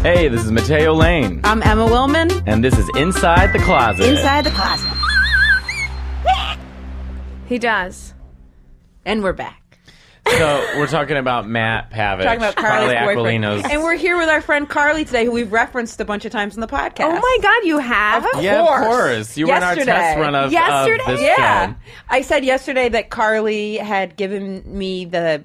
Hey, this is Mateo Lane. I'm Emma Willman. And this is Inside the Closet. Inside the Closet. He does. And we're back. So we're talking about Matt Pavich. Talking about Carly's boyfriend. Aquilino's. And we're here with our friend Carly today, who we've referenced a bunch of times in the podcast. Oh my God, you have? Yeah, of course. You were in our test run of this Yeah. show. I said yesterday that Carly had given me the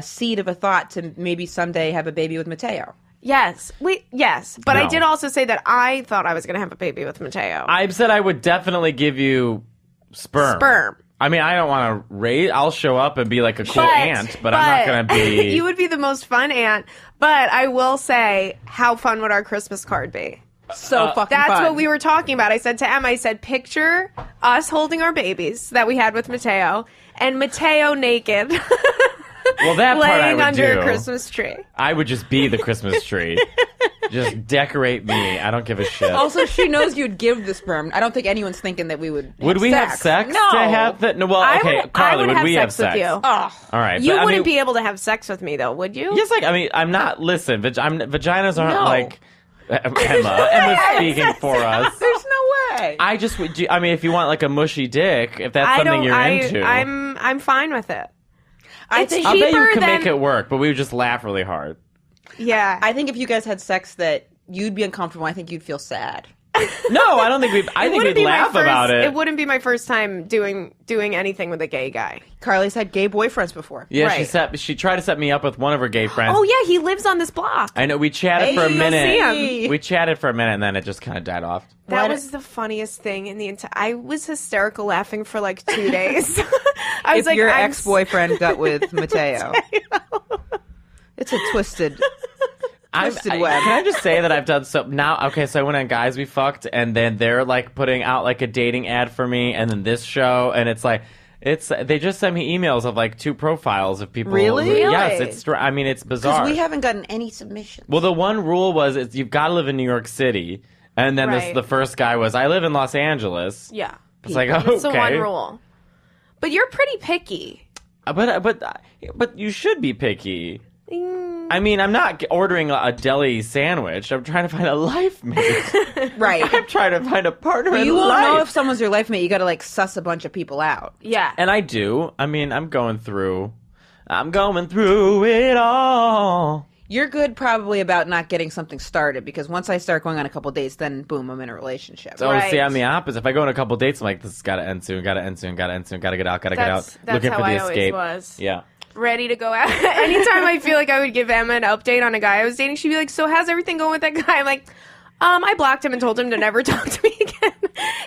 seed of a thought to maybe someday have a baby with Mateo. Yes. Yes. But No. I did also say that I thought I was going to have a baby with Mateo. I said I would definitely give you sperm. I mean, I don't want to raise. I'll show up and be like a cool aunt, but I'm not going to be. You would be the most fun aunt. But I will say, how fun would our Christmas card be? So fucking That's fun. what we were talking about. I said to Emma, I said, picture us holding our babies that we had with Mateo, and Mateo naked. Well, that part I laying would under do. a Christmas tree. I would just be the Christmas tree. Just decorate me. I don't give a shit. Also, she knows you'd give the sperm. I don't think anyone's thinking that we would. Would we have sex No. to have that? No. Well, I okay, would- Carly, I would have we have sex with sex? you. Oh. All right. You but, I wouldn't mean, be able to have sex with me, though, would you? Yes, I mean, I'm not. Listen, vaginas aren't No. like Emma's speaking for us. There's no way. I just would. I mean, if you want like a mushy dick, if that's something you're into, I'm fine with it. I think I'll bet you cheaper could than- make it work, but we would just laugh really hard. Yeah. I think if you guys had sex that you'd be uncomfortable, I think you'd feel sad. No, I don't think we'd. I think wouldn't we'd be my laugh first- about it. It wouldn't be my first time doing anything with a gay guy. Carly's had gay boyfriends before. Yeah, Right. she tried to set me up with one of her gay friends. Oh yeah, he lives on this block. I know. We chatted for a Hey, minute. see him. We chatted for a minute, and then it just kind of died off. That was the funniest thing in the entire. I was hysterical laughing for like 2 days. I was If like, your I'm ex-boyfriend got with Mateo. It's a twisted web. Can I just say that I've done so now? Okay, so I went on Guys We Fucked, and then they're like putting out like a dating ad for me, and then this show, and it's like they just sent me emails of like 2 profiles of people. Really? Yes, it's bizarre. Because we haven't gotten any submissions. Well, the one rule was you've got to live in New York City, and then Right. the first guy was I live in Los Angeles. Yeah, It's like okay, that's the one rule. But you're pretty picky. but you should be picky. I mean, I'm not ordering a deli sandwich. I'm trying to find a life mate. Right. I'm trying to find a partner in You won't life. know if someone's your life mate. You got to like suss a bunch of people out. Yeah, And I do. I mean, I'm going through it all. You're good probably about not getting something started because once I start going on a couple dates, then boom, I'm in a relationship. So Right. see, I'm the opposite. If I go on a couple dates, I'm like, this has got to end soon. Got to end soon. Got to end soon. Got to get out. Got to get out. That's Looking how for the I always escape. was. Yeah. Ready to go out. Anytime I feel like I would give Emma an update on a guy I was dating, she'd be like, "So how's everything going with that guy?" I'm like, I blocked him and told him to never talk to me again.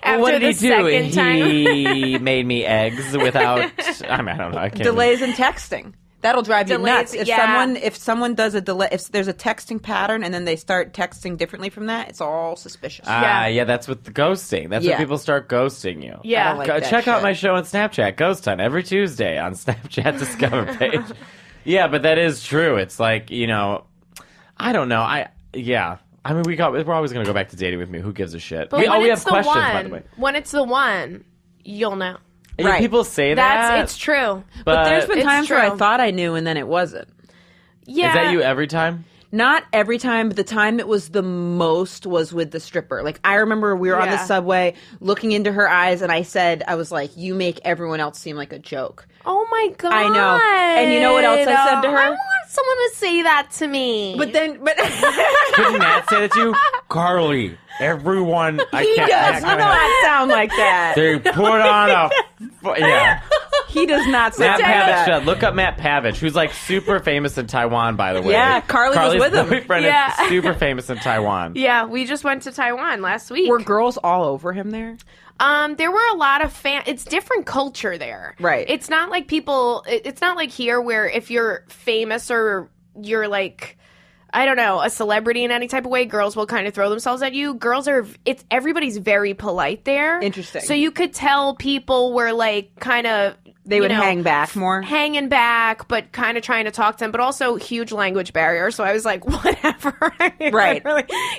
After What did the he do? second time. He made me eggs without. I mean, I don't know. I can't. Delays in texting. That'll drive you Delays, nuts. If yeah. someone does a delay, if there's a texting pattern and then they start texting differently from that, it's all suspicious. Yeah, that's with the ghosting. That's when Yeah. people start ghosting you. Yeah. I don't like that Check out shit. my show on Snapchat, Ghost Hunt, every Tuesday on Snapchat Discover page. Yeah, but that is true. It's like, I don't know. I mean, we're always going to go back to dating with me. Who gives a shit? But we when have it's the questions, one, by the way. when it's the one, you'll know. Yeah, Right. people say that. It's true. But there's been It's times where I true. thought I knew and then it wasn't. Yeah. Is that you every time? Not every time, but the time it was the most was with the stripper. Like, I remember we were on the Yeah. subway looking into her eyes, and I was like, you make everyone else seem like a joke. Oh my God. I know. And you know what else I said to her? I want someone to say that to me. But Couldn't Matt say that to you? Carly, everyone. he does not sound like that. They put on a. Yeah. He does not sound Matt like Pavich. that. Look up Matt Pavich, who's like super famous in Taiwan, by the way. Yeah, Carly was Carly's with him. boyfriend Yeah. is super famous in Taiwan. yeah, we just went to Taiwan last week. Were girls all over him there? There were a lot of it's different culture there. Right. It's not like it's not like here where if you're famous or you're like, I don't know, a celebrity in any type of way, girls will kind of throw themselves at you. Everybody's very polite there. Interesting. So you could tell people were like kind of, They would hang back more. hanging back, but kind of trying to talk to them, but also huge language barrier. So I was like, whatever. I mean, Right.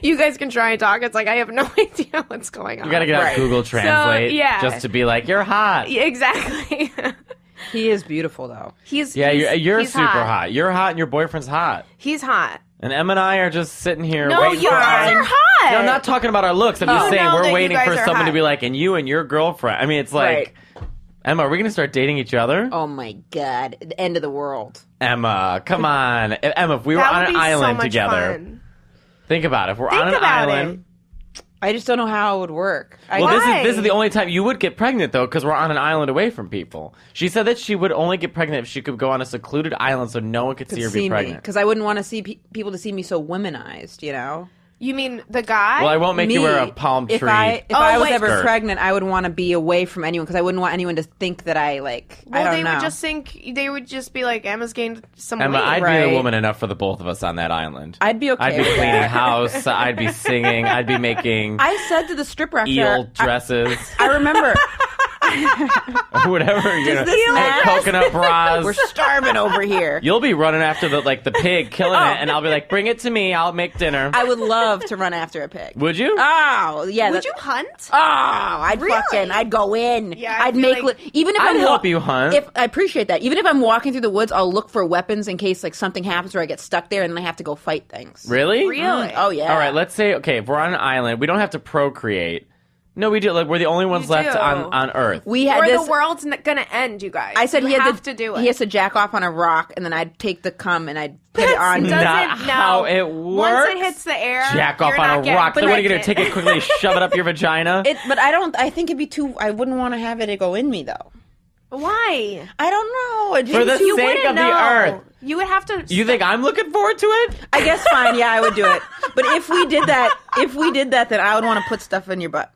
you guys can try and talk. It's like, I have no idea what's going on. You gotta get out Right. Google Translate yeah. just to be like, you're hot. Yeah, exactly. He is beautiful, though. You're he's super hot. You're hot and your boyfriend's hot. He's hot. And Emma and I are just sitting here No, waiting you for guys our... are hot. No, I'm not talking about our looks. I'm just Oh. saying No, that we're you waiting guys for are someone to hot. be like, and you and your girlfriend. I mean, it's like, Right. Emma, are we going to start dating each other? Oh my God, the end of the world. Emma, come on. Emma, if we were That on would an be so island much together, fun. think about it. If we're Think on an about island... I just don't know how it would work. Well, Why? this is the only time you would get pregnant, though, because we're on an island away from people. She said that she would only get pregnant if she could go on a secluded island so no one could see her be pregnant. Because I wouldn't want to see people to see me so womanized, you know? You mean the guy? Well, I won't make you Me, wear a palm tree. If I was wait. ever skirt. pregnant, I would want to be away from anyone because I wouldn't want anyone to think that I like. Well, I don't they know. would just think they would just be like, Emma's gained some Emma, weight. I'd be Right. the woman enough for the both of us on that island. I'd be okay. I'd be with cleaning that. house. I'd be singing. I'd be making I said to the stripper after eel dresses. I remember Whatever. You know, this and mask? coconut bras. we're starving over here. You'll be running after the pig, killing it, and I'll be like, bring it to me. I'll make dinner. I would love to run after a pig. Would you? Oh yeah. Would you hunt? Oh, I'd go in. Yeah, I I'd feel make like- even if I'd I'm help you hunt. If I appreciate that, even if I'm walking through the woods, I'll look for weapons in case like something happens where I get stuck there and then I have to go fight things. Really? Really? Oh yeah. All right, let's say, okay, if we're on an island, we don't have to procreate. No, we do. Like, we're the only ones You left do. on Earth. We had Or this. the world's gonna end, you guys. I said you he had have to do it. He has to jack off on a rock, and then I'd take the cum and I'd put it on. Doesn't Not no. how it Once works. it hits the air, Jack off you're on not a getting rock. Then what are you going to pregnant. take it quickly, shove it up your vagina? But I don't. I think it'd be too. I wouldn't want to have it go in me though. Why? I don't know. It For the just- You sake wouldn't of the know. earth. You would have to. You think I'm looking forward to it? I guess fine. Yeah, I would do it. But if we did that, then I would want to put stuff in your butt.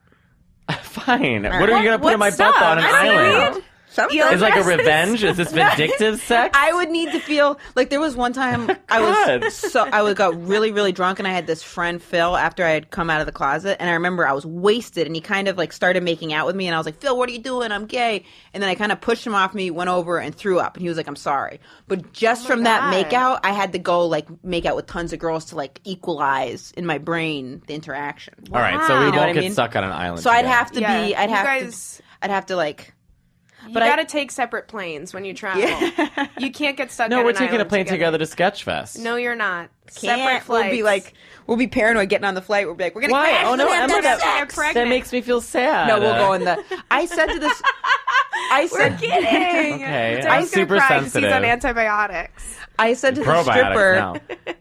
Fine. What are you going to put in my What butt stuff? on an I island? mean, Something. Eel Is like a dresses? revenge? Is this vindictive sex? I would need to feel like there was one time I God. got really, really drunk and I had this friend Phil after I had come out of the closet and I remember I was wasted and he kind of like started making out with me and I was like, Phil, what are you doing? I'm gay. And then I kind of pushed him off me, went over and threw up and he was like, I'm sorry. But just from that God. makeout, I had to go like make out with tons of girls to like equalize in my brain the interaction. All right, so we You know won't what I get mean? stuck on an island. So I'd together. have to Yeah. be, I'd You have guys- to, I'd have to like, You But I- gotta take separate planes when you travel. You can't get stuck. No, on we're an taking a island plane together to Sketchfest. No, you're not. Separate can't. flights. We'll be paranoid getting on the flight. We'll be like, we're gonna Why? crash. Oh no, We're gonna Emma, have that, sex. pregnant. that makes me feel sad. No, we'll go in the. I said to this. I said. Kidding. Okay, Derek's I'm gonna super cry 'cause sensitive. He's on antibiotics. I said to the Probiotics stripper. now.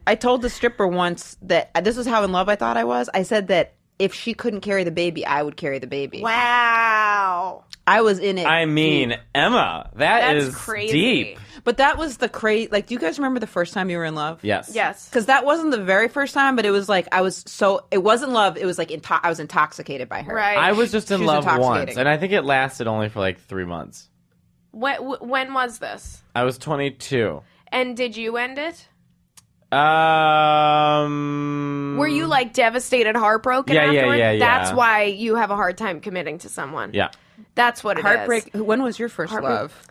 I told the stripper once that this was how in love I thought I was. I said that if she couldn't carry the baby, I would carry the baby. Wow. I was in it. I mean, deep. Emma, That's is crazy. deep. But that was the crazy. Like, do you guys remember the first time you were in love? Yes. Yes. Because that wasn't the very first time, but it was like I was so. It wasn't love. It was like I was intoxicated by her. Right. I was just in She was love once, intoxicating. and I think it lasted only for like 3 months. When was this? I was 22. And did you end it? Were Were you like devastated, heartbroken? Yeah, yeah, afterward? yeah, yeah. That's why you have a hard time committing to someone. Yeah. That's what it is. Heartbreak. When was your first Heartbreak. love?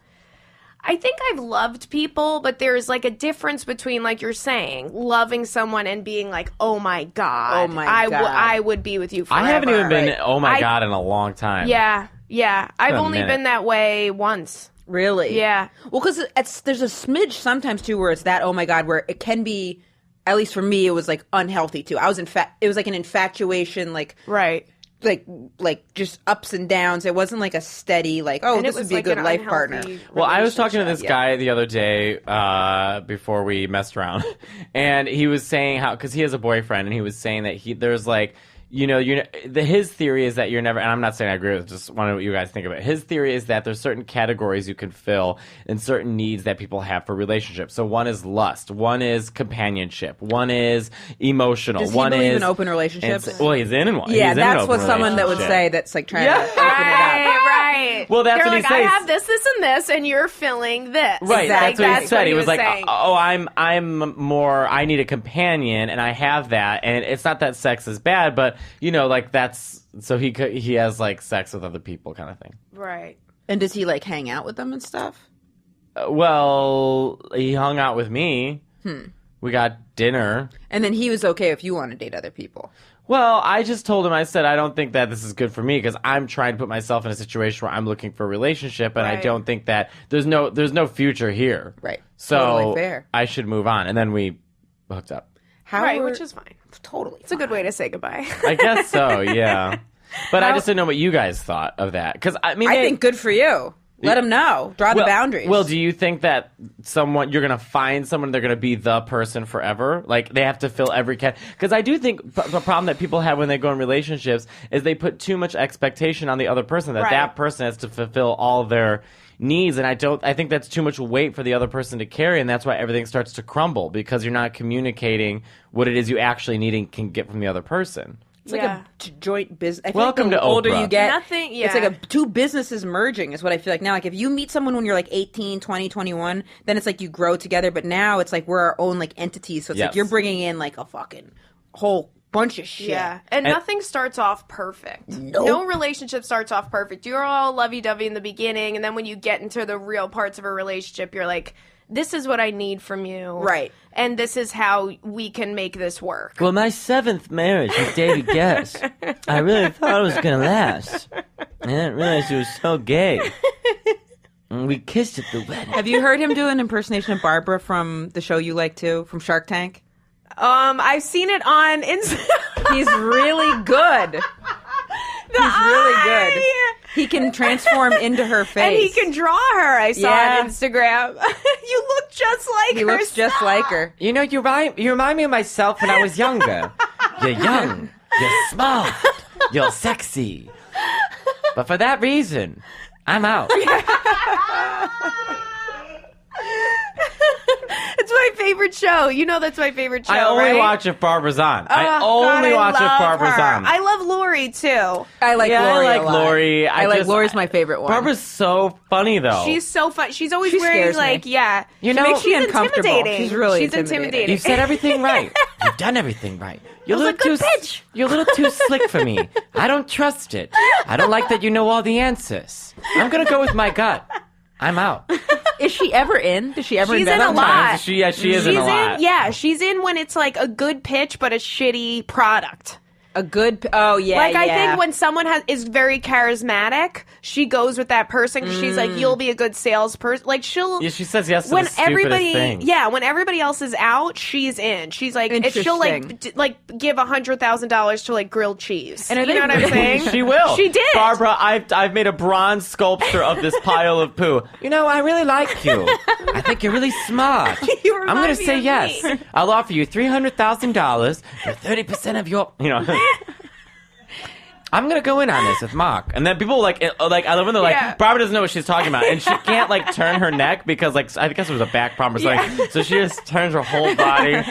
I think I've loved people, but there's like a difference between, like you're saying, loving someone and being like, oh my God. Oh my I God. I would be with you forever. I haven't even been, Right. oh my I- God, in a long time. Yeah, yeah. I've a only minute. been that way once. Really? Yeah. Well, because there's a smidge sometimes too where it's that oh my God, where it can be. At least for me, it was like unhealthy too. I was it was like an infatuation, like Right. just ups and downs. It wasn't like a steady like oh And it this would was be like a good an life unhealthy partner. Well, I was talking to this relationship. guy the other day before we messed around, and he was saying how because he has a boyfriend, and he was saying that there's like his theory is that you're never, and I'm not saying I agree with it, just wondering what you guys think about it. His theory is that there's certain categories you can fill and certain needs that people have for relationships. So one is lust, one is companionship, one is emotional, Does he one believe is in open relationships? well, he's in one. Yeah, He's in an that's open what someone that would relationship. say that's like trying Yeah. to open it up. Right. Well, that's They're what he like, I says. have this, and this, and you're filling this. Right, Exactly. that's what he said. He was like, saying. "Oh, I'm more. I need a companion, and I have that. And it's not that sex is bad, but like that's so he has like sex with other people, kind of thing. Right. And does he like hang out with them and stuff? Well, he hung out with me. We got dinner. And then he was okay if you want to date other people. Well, I just told him. I said I don't think that this is good for me because I'm trying to put myself in a situation where I'm looking for a relationship, and I Right. don't think that there's no future here. Right. So Totally fair. I should move on, and then we hooked up. Right, which is fine. Totally. It's a good way to say goodbye. I guess so, yeah. But I just didn't know what you guys thought of that. Because, I mean, I think good for you. Let them know. Draw the boundaries. Well, do you think that you're going to find someone, they're going to be the person forever? Like, they have to fill every because I do think the problem that people have when they go in relationships is they put too much expectation on the other person, that that person has to fulfill all their needs. And I think that's too much weight for the other person to carry. And that's why everything starts to crumble, because you're not communicating what it is you actually need and can get from the other person. It's like a joint business. I Welcome think the to older Oprah. you get, Nothing- it's like two businesses merging is what I feel like now. Like if you meet someone when you're like 18, 20, 21, then it's like you grow together. But now it's like we're our own like entities. So it's like you're bringing in like a fucking whole bunch of shit. Yeah, and nothing starts off perfect. Nope. No relationship starts off perfect. You're all lovey-dovey in the beginning, and then when you get into the real parts of a relationship, you're like, this is what I need from you. Right. And this is how we can make this work. Well, my 7th marriage with David Guest, I really thought it was going to last. I didn't realize it was so gay. And we kissed at the wedding. Have you heard him do an impersonation of Barbara from the show you like too, from Shark Tank? I've seen it on Instagram. He's really good. He's really good. He can transform into her face. And he can draw her, I saw on Instagram. You look just like her. He looks just like her. You know, you remind me of myself when I was younger. You're young. You're smart. You're sexy. But for that reason, I'm out. It's my favorite show. You know that's my favorite show, I only right? watch if Barbara's on. Oh, I only God, watch if love Barbara's her. on. I love Lori, too. I like Yeah, Lori. I like a lot. Lori. I like Lori's my favorite one. Barbara's so funny, though. She's so fun. She's always She wearing, scares me. like, yeah. You know, makes me she's uncomfortable. intimidating. She's really She's intimidating. You've said everything right. You've done everything right. You're That was a good pitch. You're a little too slick for me. I don't trust it. I don't like that you know all the answers. I'm gonna go with my gut. I'm out. Is she ever in? Does she ever She's invent in a sometimes? lot. She is in a lot. She's in when it's like a good pitch but a shitty product. A good. Oh yeah. Like, I yeah. think when someone is very charismatic, she goes with that person 'cause she's like, you'll be a good salesperson. Like, she'll... Yeah, she says yes to when the stupidest everybody, things. yeah, when everybody else is out, she's in. She's like, if she'll like give $100,000 to like grilled cheese. And are you know they what I'm saying? She will. She did. Barbara, I've made a bronze sculpture of this pile of poo. You know, I really like you. I think you're really smart. You I'm remind going to me say of yes. me. I'll offer you $300,000 for 30% of your, you know. I'm gonna go in on this with Mark, and then people like I love when they're like, Yeah. Barbara doesn't know what she's talking about, and she can't like turn her neck because like I guess it was a back problem or something. So she just turns her whole body.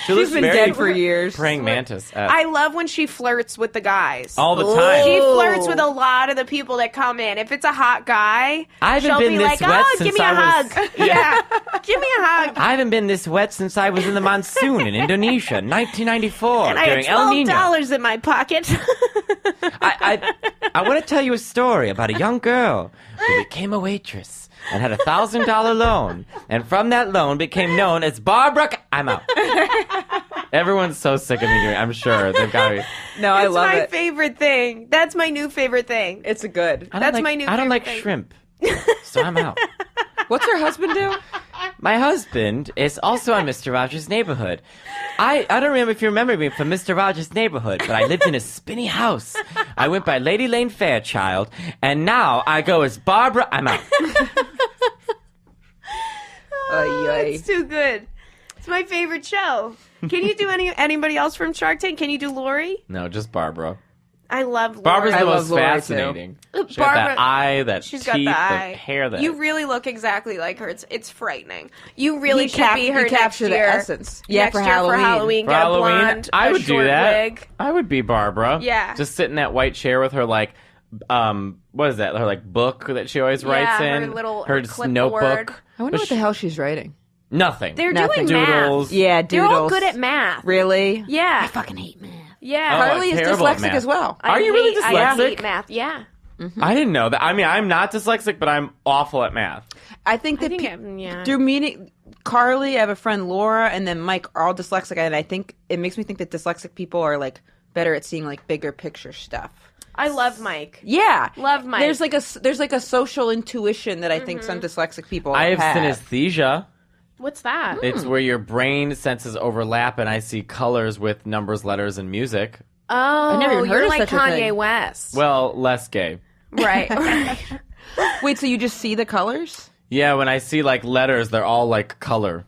She looks She's been very dead for years. praying mantis. I love when she flirts with the guys. all the time. She flirts with a lot of the people that come in. If it's a hot guy, I haven't she'll been be this like, wet "Oh, since give me a I was- hug." Yeah, give me a hug. I haven't been this wet since I was in the monsoon in Indonesia, 1994, And I during had El Nino. $12 in my pocket. I want to tell you a story about a young girl who became a waitress and had $1,000 loan, and from that loan became known as Barbara. I'm out. Everyone's so sick of me doing. I'm sure they've got to be. No, I It's love my it. favorite thing. That's my new favorite thing. It's a good. That's my new I don't favorite like thing. shrimp, so I'm out. What's her husband do? My husband is also on Mr. Rogers' Neighborhood. I don't remember if you remember me from Mr. Rogers' Neighborhood, but I lived in a spinny house. I went by Lady Lane Fairchild, and now I go as Barbara. I'm out. It's too good. It's my favorite show. Can you do anybody else from Shark Tank? Can you do Lori? No, just Barbara. I love Lori. Barbara's I the love most Lori, too. fascinating. She's got Barbara- that eye, that She's teeth, got the eye. the hair. That You really look exactly like her. It's frightening. You really You should be her you capture next year. the essence. Yeah, Next for year Halloween. For Halloween, For get Halloween, a blonde, I a would do short that. wig. I would be Barbara. Yeah. Just sit in that white chair with her like, what is that? Her like book that she always writes her in. little- her her just clipboard. notebook. I wonder what the hell she's writing. Nothing. They're Nothing. doing Doodles. math. Yeah, They're all doodles. good at math. Really? Yeah. I fucking hate math. Yeah. Oh, Carly is terrible at dyslexic math. as well. Are you really I dyslexic? hate math. Yeah. I didn't know that. I mean, I'm not dyslexic, but I'm awful at math. I think that yeah. through meeting Carly, I have a friend Laura, and then Mike are all dyslexic, and I think it makes me think that dyslexic people are like better at seeing like bigger picture stuff. I love Mike. Yeah, Love Mike. There's like a social intuition that I think some dyslexic people I have synesthesia. What's that? It's where your brain senses overlap, and I see colors with numbers, letters, and music. Oh, never even heard you're of like such a Kanye thing. West. Well, less gay. Right. Wait, so you just see the colors? Yeah, when I see like letters, they're all like color.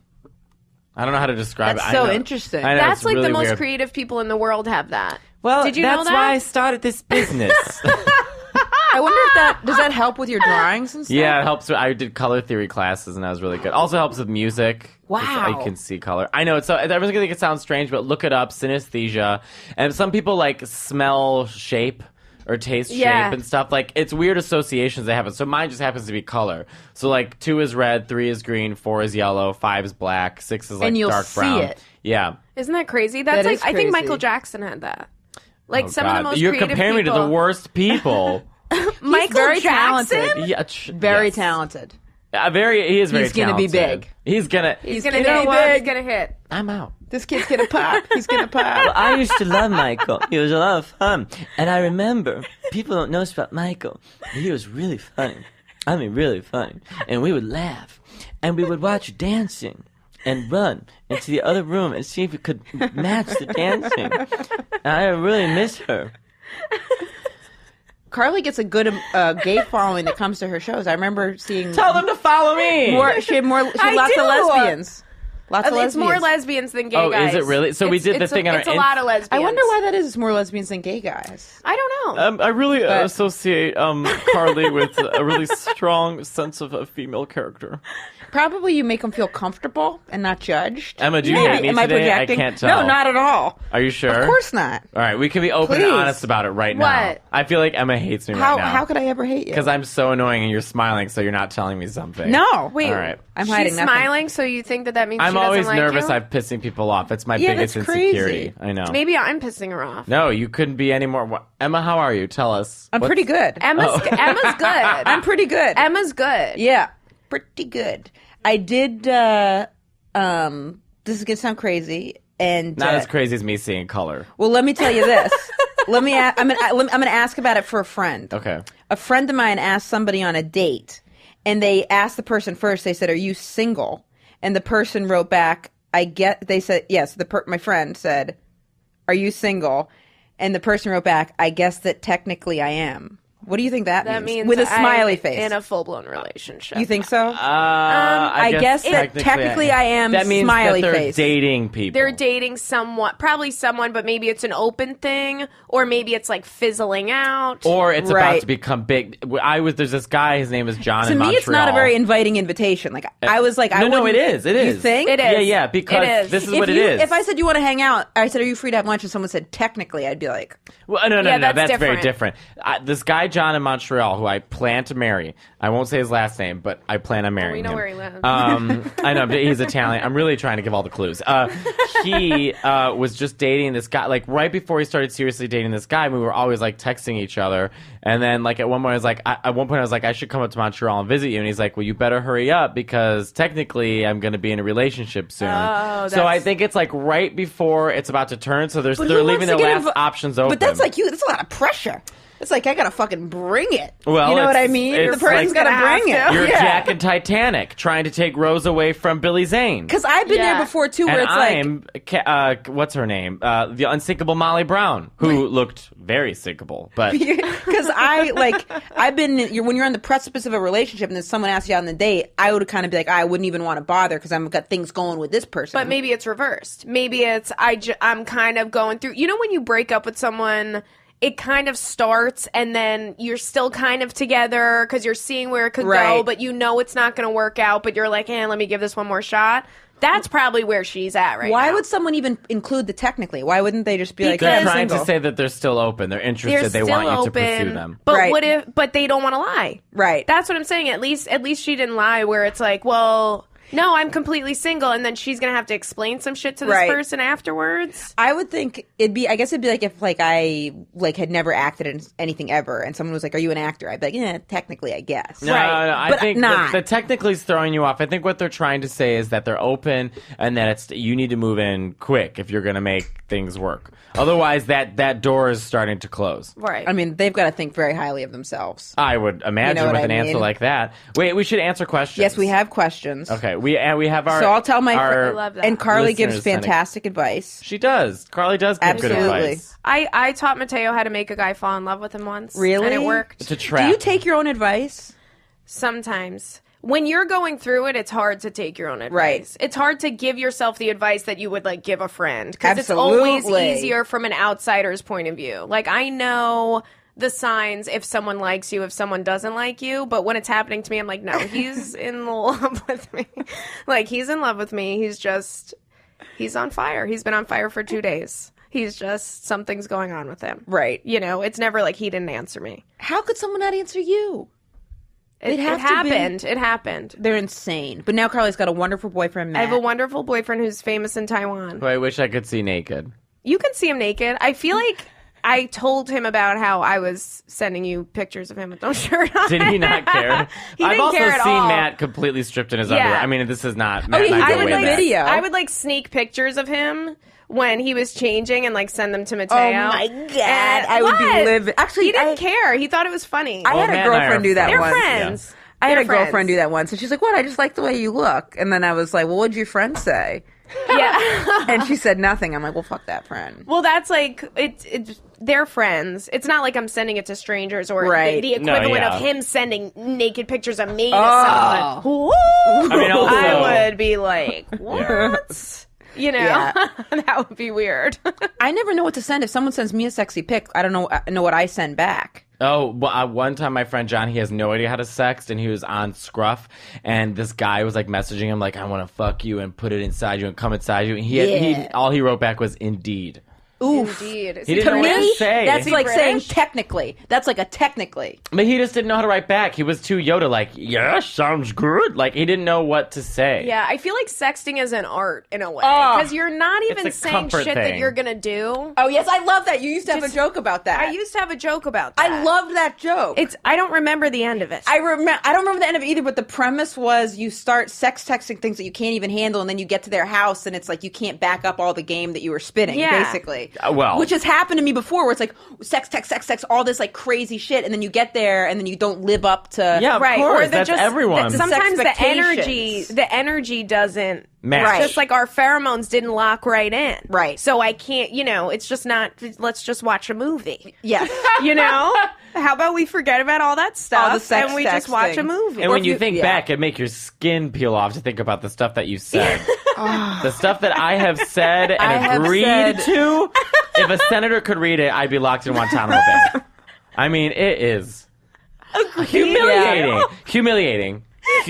I don't know how to describe That's it. so I know. interesting. I know, That's it's like really the most weird. creative people in the world have that. Well, Did you know that's that? why I started this business. I wonder if does that help with your drawings and stuff? Yeah, it helps. I did color theory classes, and that was really good. Also helps with music. Wow. I can see color. I know. It's so everyone's gonna think it sounds strange, but look it up. Synesthesia, and some people like smell shape or taste Yeah. shape and stuff. Like it's weird associations that happen. So mine just happens to be color. So like 2 is red, 3 is green, 4 is yellow, 5 is black, 6 is like And you'll dark see brown. it. Yeah. Isn't that crazy? That's That like is I think crazy. Michael Jackson had that. Like Oh, some of the God. most You're creative comparing me to people. the worst people. Michael very Jackson. talented. Yeah, Very yes. talented. He is very He's gonna be talented. big. He's gonna He's gonna You be know big. what? He's gonna hit. I'm out. This kid's gonna pop. He's gonna pop. I used to love Michael. He was a lot of fun. And I remember, people don't know this about Michael, but he was really funny. I mean, really funny. And we would laugh. And we would watch dancing and run into the other room and see if we could match the dancing. And I really miss her. Carly gets a good gay following that comes to her shows. I remember seeing Tell them to follow me. She had lots do. of lesbians. Lots of It's lesbians. more lesbians than gay Oh, guys. is it really? So we did the thing on our It's a lot of lesbians. I wonder why that is. It's more lesbians than gay guys. I don't know. I really But- associate Carly with a really strong sense of a female character. Probably you make them feel comfortable and not judged. Emma, do you Maybe. hate me Am I today? I projecting? can't tell. No, not at all. Are you sure? Of course not. All right, we can be open and Please. honest about it right now. What? I feel like Emma hates me right now. How could I ever hate you? Because I'm so annoying and you're smiling, so you're not telling me something. No. Wait, All right. I'm she's hiding nothing. smiling, so you think that means I'm she doesn't always like nervous you? I'm pissing people off. It's my Yeah, biggest that's insecurity. crazy. I know. Maybe I'm pissing her off. No, you couldn't be any more. Emma, how are you? Tell us. I'm pretty good. Emma's Emma's good. I'm pretty good. Emma's good. Yeah, pretty good. I did. This is gonna sound crazy, and Not as crazy as me seeing color. well, let me tell you this. I'm gonna ask about it for a friend. Okay. A friend of mine asked somebody on a date, and they asked the person first. They said, "Are you single?" And the person wrote back, They said yes. My friend said, "Are you single?" And the person wrote back, "I guess that technically I am." What do you think that, That means With a smiley I'm face. in a full blown relationship. You think so? I guess that technically I am That means smiley that they're face. dating people. They're dating probably someone, but maybe it's an open thing, or maybe it's like fizzling out. Or it's about Right. to become big. There's this guy, his name is John To in me, Montreal. it's not a very inviting invitation. Like I was like, I No, wouldn't- it is. It is. You think? It is. Yeah, because It is. this is If what it you- is. If I said you want to hang out, I said, "Are you free to have lunch?" and someone said, "Technically," I'd be like, Well, no, Yeah, that's that's very different. different. This guy, John in Montreal, who I plan to marry, I won't say his last name, but I plan on marrying we know him. where he lives. I know, but he's Italian. I'm really trying to give all the clues. He was just dating this guy, like right before he started seriously dating this guy, we were always like texting each other. And then like at one point I was like, I should come up to Montreal and visit you. And he's like, well, you better hurry up because technically I'm going to be in a relationship soon. Oh, so I that's- think it's like right before it's about to turn. So But they're who leaving wants their to last get options open. But that's like you. That's a lot of pressure. It's like I gotta fucking bring it. Well, you know what it's- I mean? it's The person's like- gotta bring it. You're Yeah. Jack and Titanic trying to take Rose away from Billy Zane. Because I've been Yeah. there before too, where And it's like I'm, what's her name? The unsinkable Molly Brown, who looked very sinkable. But because I've been when you're on the precipice of a relationship and then someone asks you out on the date, I would kind of be like, I wouldn't even want to bother because I've got things going with this person. But maybe it's reversed. Maybe it's I'm kind of going through. You know, when you break up with someone, it kind of starts and then you're still kind of together because you're seeing where it could go, Right. but you know it's not going to work out. But you're like, let me give this one more shot. That's probably where she's at right now. Why would someone even include the technically? Why wouldn't they just be like, they're "Yeah, I'm trying single." to say that they're still open. They're interested. They're They want still you to pursue open, them. But Right. what if? But they don't want to lie. Right. That's what I'm saying. At least she didn't lie. Where it's like, well, no, I'm completely single, and then she's gonna have to explain some shit to this Right. person afterwards. I would think I guess it'd be like if I had never acted in anything ever and someone was like, "Are you an actor?" I'd be like, "Yeah, technically, I guess." No, Right. no, I But think not. the technically is throwing you off. I think what they're trying to say is that they're open and that you need to move in quick if you're going to make things work. Otherwise, that door is starting to close. Right. I mean, they've got to think very highly of themselves. I would imagine You know what with I an answer mean? like that. Wait, we should answer questions. Yes, we have questions. Okay, We have our. So I'll tell my our friend. I love that. And Carly gives listeners sending- fantastic advice. She does. Carly does give good Absolutely. advice. I taught Mateo how to make a guy fall in love with him once. Really? And it worked. It's a trap. Do you take your own advice? Sometimes. When you're going through it, it's hard to take your own advice. Right. It's hard to give yourself the advice that you would like give a friend because it's always Absolutely. easier from an outsider's point of view. Like I know the signs if someone likes you, if someone doesn't like you, but when it's happening to me, I'm like, no, he's in love with me. Like he's in love with me. He's on fire. He's been on fire for 2 days. He's just something's going on with him. Right. You know, it's never like he didn't answer me. How could someone not answer you? It have to be- happened. It happened. They're insane. But now Carly's got a wonderful boyfriend, Matt. I have a wonderful boyfriend who's famous in Taiwan. Who I wish I could see naked. You can see him naked. I feel like I told him about how I was sending you pictures of him with no shirt on. Did he not care? He I've didn't also care at seen all. Matt completely stripped in his Yeah. underwear. I mean, this is not. Matt yeah, and I he go did way like back. video. I would like sneak pictures of him when he was changing and like send them to Mateo. Oh my God. And I would be what? livid. Actually, he didn't I- care. He thought it was funny. I had Matt a and I are girlfriend do that They're once. friends. I had They're a girlfriend friends. do that once, and she's like, "What? I just like the way you look." And then I was like, "Well, what'd your friend say?" Yeah. And she said nothing. I'm like, "Well, fuck that friend." Well, that's like it's they're friends. It's not like I'm sending it to strangers or Right. the equivalent yeah. of him sending naked pictures of me to Oh. someone. Woo! I mean, also- I would be like, what? You know, Yeah. that would be weird. I never know what to send. If someone sends me a sexy pic, I don't know what I send back. Oh, well, one time my friend John, he has no idea how to sext, and he was on Scruff, and this guy was like messaging him like, "I want to fuck you and put it inside you and come inside you." And Yeah. all he wrote back was "Indeed." Oof. Indeed. Is He he didn't know British? what to say. That's Is he like saying British? technically. That's like a technically. But he just didn't know how to write back. He was too Yoda, like, "Yeah, sounds good." Like he didn't know what to say. Yeah, I feel like sexting is an art in a way Oh. because you're not even It's a saying comfort shit that thing. you're gonna do. Oh yes, I love that. You used to have Just- a joke about that. I used to have a joke about that. I loved that joke. I don't remember the end of it. I don't remember the end of it either, but the premise was you start sex texting things that you can't even handle, and then you get to their house, and it's like you can't back up all the game that you were spitting, Yeah. basically. Well- which has happened to me before, where it's like sex, all this like crazy shit, and then you get there, and then you don't live up to. Yeah, of right, course. or That's just, everyone. Sometimes the expectations. energy doesn't Match. Right. Just like our pheromones didn't lock right in. Right. So I can't. It's just not. Let's just watch a movie. Yes. You know. How about we forget about all that stuff All the sex and we just watch a texting. movie? And Or when if you you- think yeah. back, it make your skin peel off to think about the stuff that you said. The stuff that I have said I and have agreed said- to. If a senator could read it, I'd be locked in Guantanamo Bay. I mean, it is humiliating. Humiliating.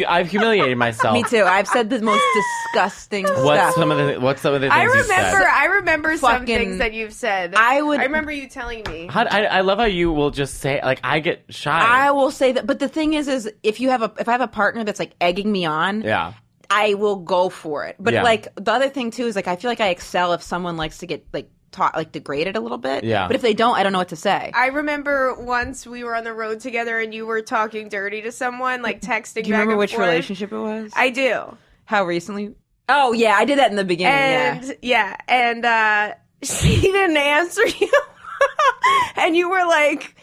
I've humiliated myself. Me too. I've said the most disgusting What's stuff. some of the things I you've said? remember some Fucking- things that you've said. I remember you telling me. I love how you will just say, like, I get shy. I will say that, but the thing is if I have a partner that's like egging me on, Yeah. I will go for it. But Yeah. like the other thing too is like I feel like I excel if someone likes to get like taught like degraded a little bit. Yeah. But if they don't, I don't know what to say. I remember once we were on the road together and you were talking dirty to someone, like texting. Do you back remember and which forth. relationship it was? I do. How recently? Oh yeah, I did that in the beginning. And she didn't answer you, and you were like,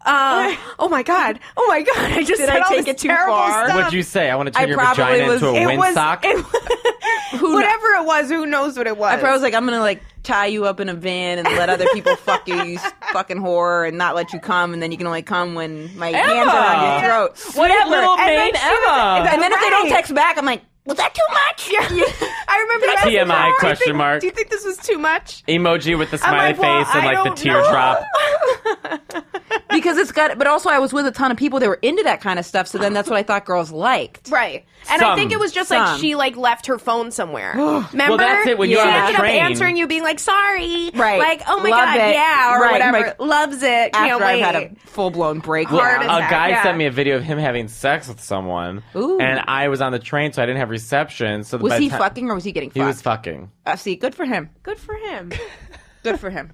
oh my god, I just Did said I all take this it too terrible far? stuff. What'd you say? I want to turn I your probably vagina was- into a It was windsock? whatever it was. Who knows what it was? I probably was like, I'm gonna like tie you up in a van and let other people fuck you, you fucking whore, and not let you come, and then you can only come when my hands are on your throat. Whatever. Little And then maid she was- Emma. And then if they don't Right. text back, I'm like, was that too much? I remember you asking TMI her, question mark. Do you think this was too much? Emoji with the I'm smiley like, well, face and I like the don't teardrop. Because it's got, but also I was with a ton of people that were into that kind of stuff, so then that's what I thought girls liked. Right. And I Some. think it was just like Some. she like left her phone somewhere. Remember? Well, that's it, when you're she on the ended train. up answering you being like, sorry. Right. Like, oh my Love god, it. yeah, or Right. whatever. Like, Loves it. Can't After wait. I've had a full-blown Heart breakdown. attack. A guy yeah. sent me a video of him having sex with someone, Ooh. and I was on the train, so I didn't have reception. So Was by the he time- fucking or was he getting fucked? He was fucking. See, good for him. Good for him. Good for him.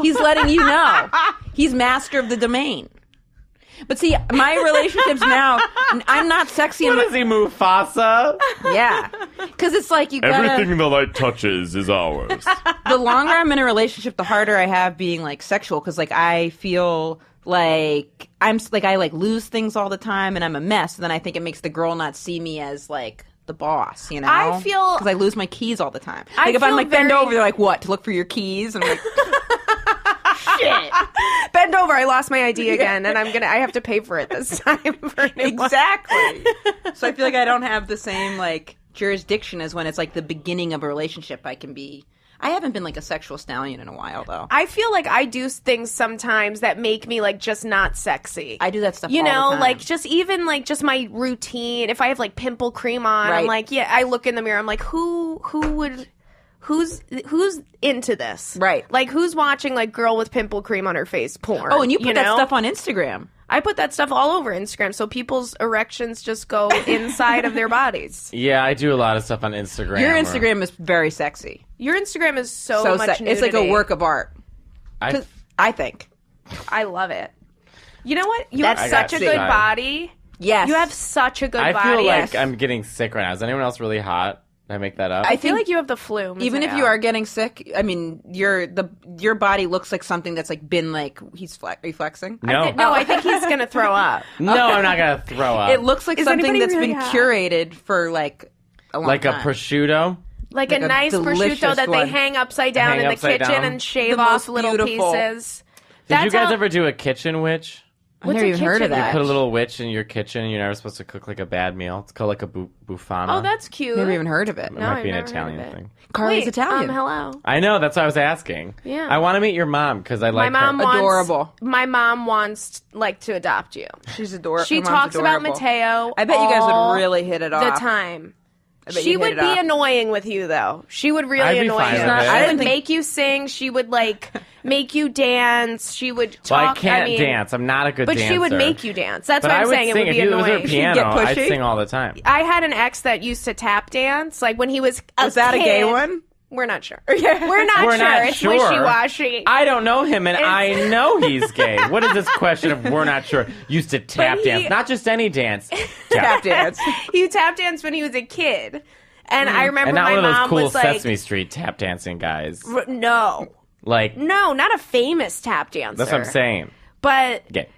He's letting you know. He's master of the domain. But see, my relationships now, I'm not sexy. What is he, Mufasa? Yeah. Because it's like you gotta... the light touches is ours. The longer I'm in a relationship, the harder I have being like sexual. Because like I feel like I like lose things all the time and I'm a mess. And then I think it makes the girl not see me as like the boss, you know? I feel because I lose my keys all the time. I Like if I'm feel like bend very- over, they're like, "What? To look for your keys?" And I'm like, shit. Bend over. I lost my ID again, and I have to pay for it this time. For a new one. exactly. So I feel like I don't have the same like jurisdiction as when it's like the beginning of a relationship. I haven't been like a sexual stallion in a while though. I feel like I do things sometimes that make me like just not sexy. I do that stuff You all the know, time. like just even like just my routine. If I have like pimple cream on, I'm Right. like, yeah. I look in the mirror. I'm like, who's into this? Right. Like who's watching like girl with pimple cream on her face porn? Oh, and you put that know? stuff on Instagram. I put that stuff all over Instagram, so people's erections just go inside of their bodies. Yeah, I do a lot of stuff on Instagram. Your where Instagram is very sexy. Your Instagram is so much nudity. It's like a work of art. I, I think. I love it. You know what? You That's have such a sexy. good body. Yes. You have such a good I body. feel like Yes. I'm getting sick right now. Is anyone else really hot? Did I make that up? I feel like you have the flu. Even if you are getting sick, I mean, your body looks like something that's like been like are you flexing? no. I think he's gonna throw up. No, I'm not going to throw up. It looks like Is something anybody that's really been hot? curated for like a long like a time. prosciutto. Like Like a a nice delicious prosciutto that one. they hang upside down Hang in the upside kitchen down. and shave The off most little beautiful. pieces. Did you guys how- ever do a kitchen witch? I've never even heard of kitchen that. Put a little witch in your kitchen. You're never supposed to cook like a bad meal. It's called like a bufana. Oh, that's cute. Never even heard of it. It No, might be an I've never heard Italian of it. thing. Carly's Wait, Italian. hello. I know. That's why I was asking. Yeah. I want to meet your mom because I like My mom her. wants, Adorable. My mom wants like to adopt you. She's adorable. She talks about Mateo. I bet you guys all would really hit it the off. time. bet She you'd hit would it be off. annoying with you, though. She would really I'd be annoy fine you. with it. She I would didn't think- make you sing. She would like make you dance. She would Well, talk. I can't mean, dance. I'm not a good but dancer. she would make you dance. That's But what I I'm would saying. sing. It would If be it was annoying. a piano, get I'd pushy? sing all the time. I had an ex that used to tap dance, like when he was Was that a gay kid. one? We're not sure. We're not We're sure. not It's sure. wishy-washy. I don't know him, and I know he's gay. What is this question of we're not sure? Used to tap he- dance, not just any dance. Tap dance. He tap danced when he was a kid, and I remember And not my one of those mom cool was like, Sesame Street tap dancing guys. "No, Like, no, not a famous tap dancer." that's what I'm saying. But Gay.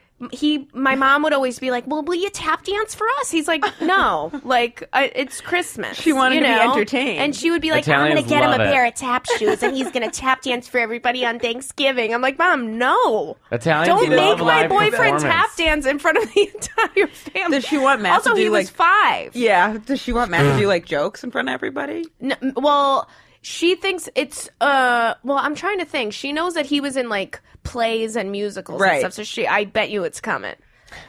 my mom would always be like, "Well, will you tap dance for us?" He's like, "No, like it's Christmas." She wanted you to be know? entertained. and she would be like, Italians "I'm gonna get him love a it. pair of tap shoes, and he's gonna tap dance for everybody on Thanksgiving." I'm like, "Mom, no, Italians don't love make my live boyfriend performance. tap dance in front of the entire family." Does she want Matt Also, to do he was like 5. Yeah. Does she want Matt to do like jokes in front of everybody? Well, she thinks it's well, I'm trying to think. She knows that he was in like plays and musicals Right. and stuff, so I bet you it's coming.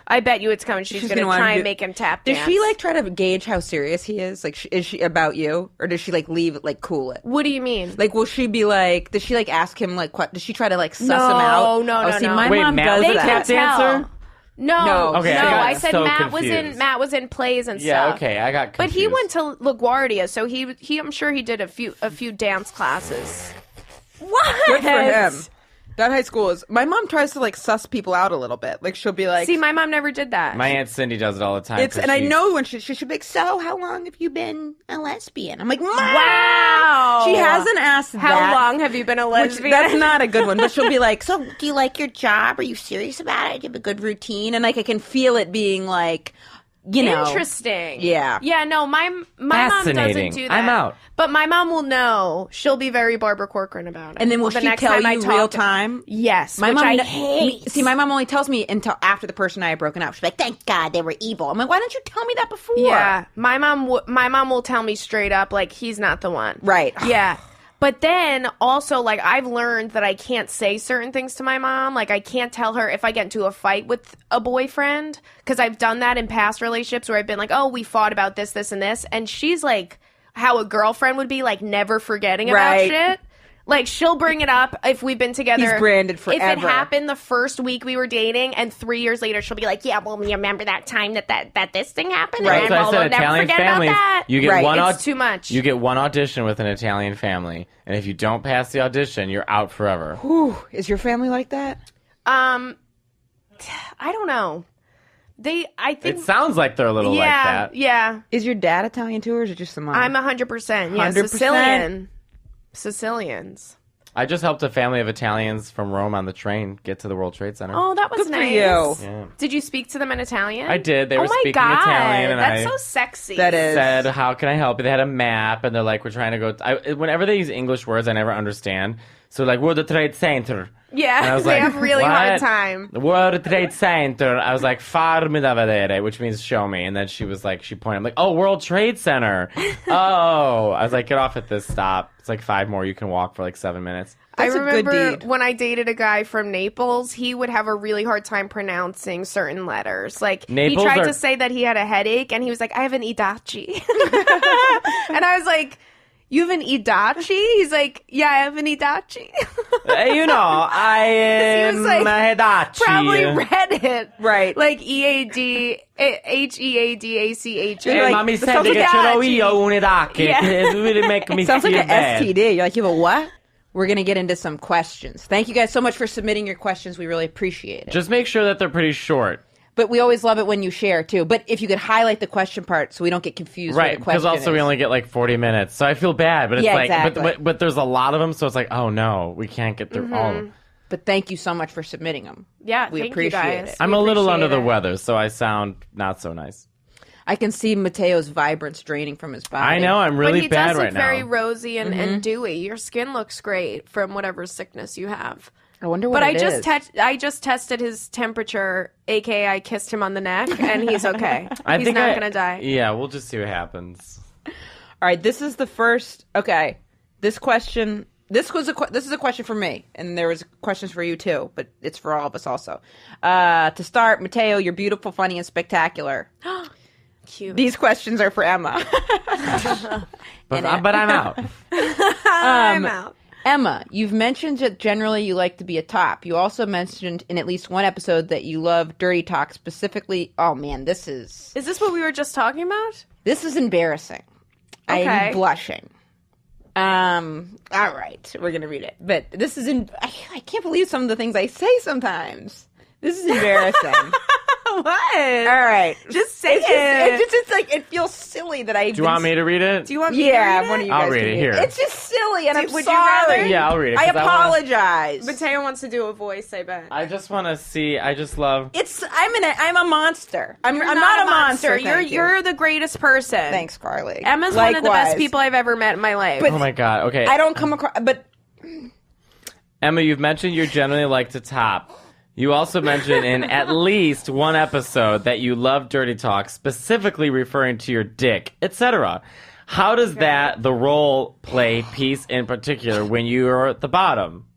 I bet you it's coming. She's She's gonna gonna wanna try and do- make him tap Does dance. she like try to gauge how serious he is? Like, is she about you, or does she like leave it, like cool it? What do you mean? Like, will she be like? Does she like ask him like? Does she try to like suss No, him out? no, oh, no, see, no. my Wait, mom Matt does was They a that. can tap dancer? tell. No, No. Okay, no. I got I said so Matt was confused. in plays and Yeah, stuff. okay, I got But confused. he went to LaGuardia, so he I'm sure he did a few dance classes. What? Good for him. That high school is. My mom tries to like suss people out a little bit. Like she'll be like, See, my mom never did that. My Aunt Cindy does it all the time. it's, 'cause and I she- know when she should be like, so how long have you been a lesbian? I'm like, Mom! Wow. She hasn't asked How that. long have you been a Which, lesbian? that's not a good one, but she'll be like, so do you like your job? Are you serious about it? Do you have a good routine? And like I can feel it being like, you know. Interesting. Yeah. Yeah, no, my mom doesn't Fascinating. do that. I'm out. But my mom will know. She'll be very Barbara Corcoran about it. And then will the she next tell time I you talk real to- time? Yes, My which mom I kn- hate. See, my mom only tells me until after the person and I had broken up. She's like, "Thank God they were evil." I'm like, "Why didn't you tell me that before?" Yeah, my mom will tell me straight up like he's not the one. Right. Yeah. But then also like I've learned that I can't say certain things to my mom. Like I can't tell her if I get into a fight with a boyfriend because I've done that in past relationships where I've been like, "Oh, we fought about this, this, and this," and she's like how a girlfriend would be like never forgetting about Right. shit. Like she'll bring it up if we've been together. He's branded If it forever. happened the first week we were dating, and 3 years later she'll be like, "Yeah, well, you remember that time that this thing happened?" Right. And That's why I we'll said never Italian forget about families. that. You get Right. one. It's too much. You get one audition with an Italian family, and if you don't pass the audition, you're out forever. Whew. Is your family like that? I don't know. I think It sounds like they're a little like that. Yeah. Is your dad Italian too, or is it just the mom? I'm 100%. Yeah, 100%? Sicilians. I just helped a family of Italians from Rome on the train get to the World Trade Center. Oh, that was Good for nice. you. Yeah. Did you speak to them in Italian? I did. They were oh my speaking God. Italian, and That's I so sexy. That is. said, "How can I help you?" They had a map, and they're like, "We're trying to go." Whenever they use English words, I never understand. So like, World Trade Center. Yeah, And I was they like, have really hard "What?" time. World Trade Center. I was like, "Farmi da vedere," which means show me. And then she was like, she pointed. I'm like, "Oh, World Trade Center." Oh, I was like, "Get off at this stop. It's like 5 more. You can walk for like 7 minutes." That's I a good remember deed. when I dated a guy from Naples, he would have a really hard time pronouncing certain letters. Like, Naples he tried are- to say that he had a headache, and he was like, I have an idachi. And I was like, you have an idachi? He's like, yeah, I have an idachi. You know, I am was like, Hedachi. Probably read it. Right. Like Headachacha. You're like, Mommy that said sounds che like ce l'ho Idachi. io un Hedachi. Yeah. It really make me Sounds like feel an bad. STD. You're like, you have a what? We're going to get into some questions. Thank you guys so much for submitting your questions. We really appreciate it. Just make sure that they're pretty short. But we always love it when you share, too. But if you could highlight the question part so we don't get confused Right, what the question because also we is. only get like 40 minutes. So I feel bad, but it's Yeah, like, exactly. but there's a lot of them, so it's like, oh no, we can't get through all of them. But thank you so much for submitting them. Yeah, We thank appreciate you guys. it. I'm We a little under appreciate the it. weather, so I sound not so nice. I can see Mateo's vibrance draining from his body. I know, I'm really but he bad does look right very now. rosy and dewy. Your skin looks great from whatever sickness you have. I wonder what But it is. I just tested his temperature, aka I kissed him on the neck, and he's okay. I He's think not gonna die. Yeah, we'll just see what happens. All right, this is the first. Okay, this question. This is a question for me, and there was questions for you too, but it's for all of us also. To start, Mateo, you're beautiful, funny, and spectacular. Cute. These questions are for Emma. But I'm out. I'm out. Emma, you've mentioned that generally you like to be a top. You also mentioned in at least one episode that you love dirty talk specifically. Oh man, this is Is this what we were just talking about? embarrassing. I Okay. am blushing. All right, we're gonna read it. But this is I can't believe some of the things I say sometimes. This is embarrassing. What? All right, Just say it's like it feels silly that I. Do you want me to read it? Do you want me Yeah, to read one it? of you I'll guys read can it here. It's just silly, and I'm would you sorry. rather? Yeah, I'll read it. I 'cause wanna- apologize. Mateo wants to do a voice, I bet. I just want to see. I just love. I'm a monster. I'm not a monster. Thank you. You're the greatest person. Thanks, Carly. Emma's one of the best Likewise. people I've ever met in my life. But- Oh my god. Okay. I don't come across, but Emma, you've mentioned you generally like to top. You also mentioned in at least one episode that you love dirty talk, specifically referring to your dick, etc. How does the role play piece in particular when you're at the bottom?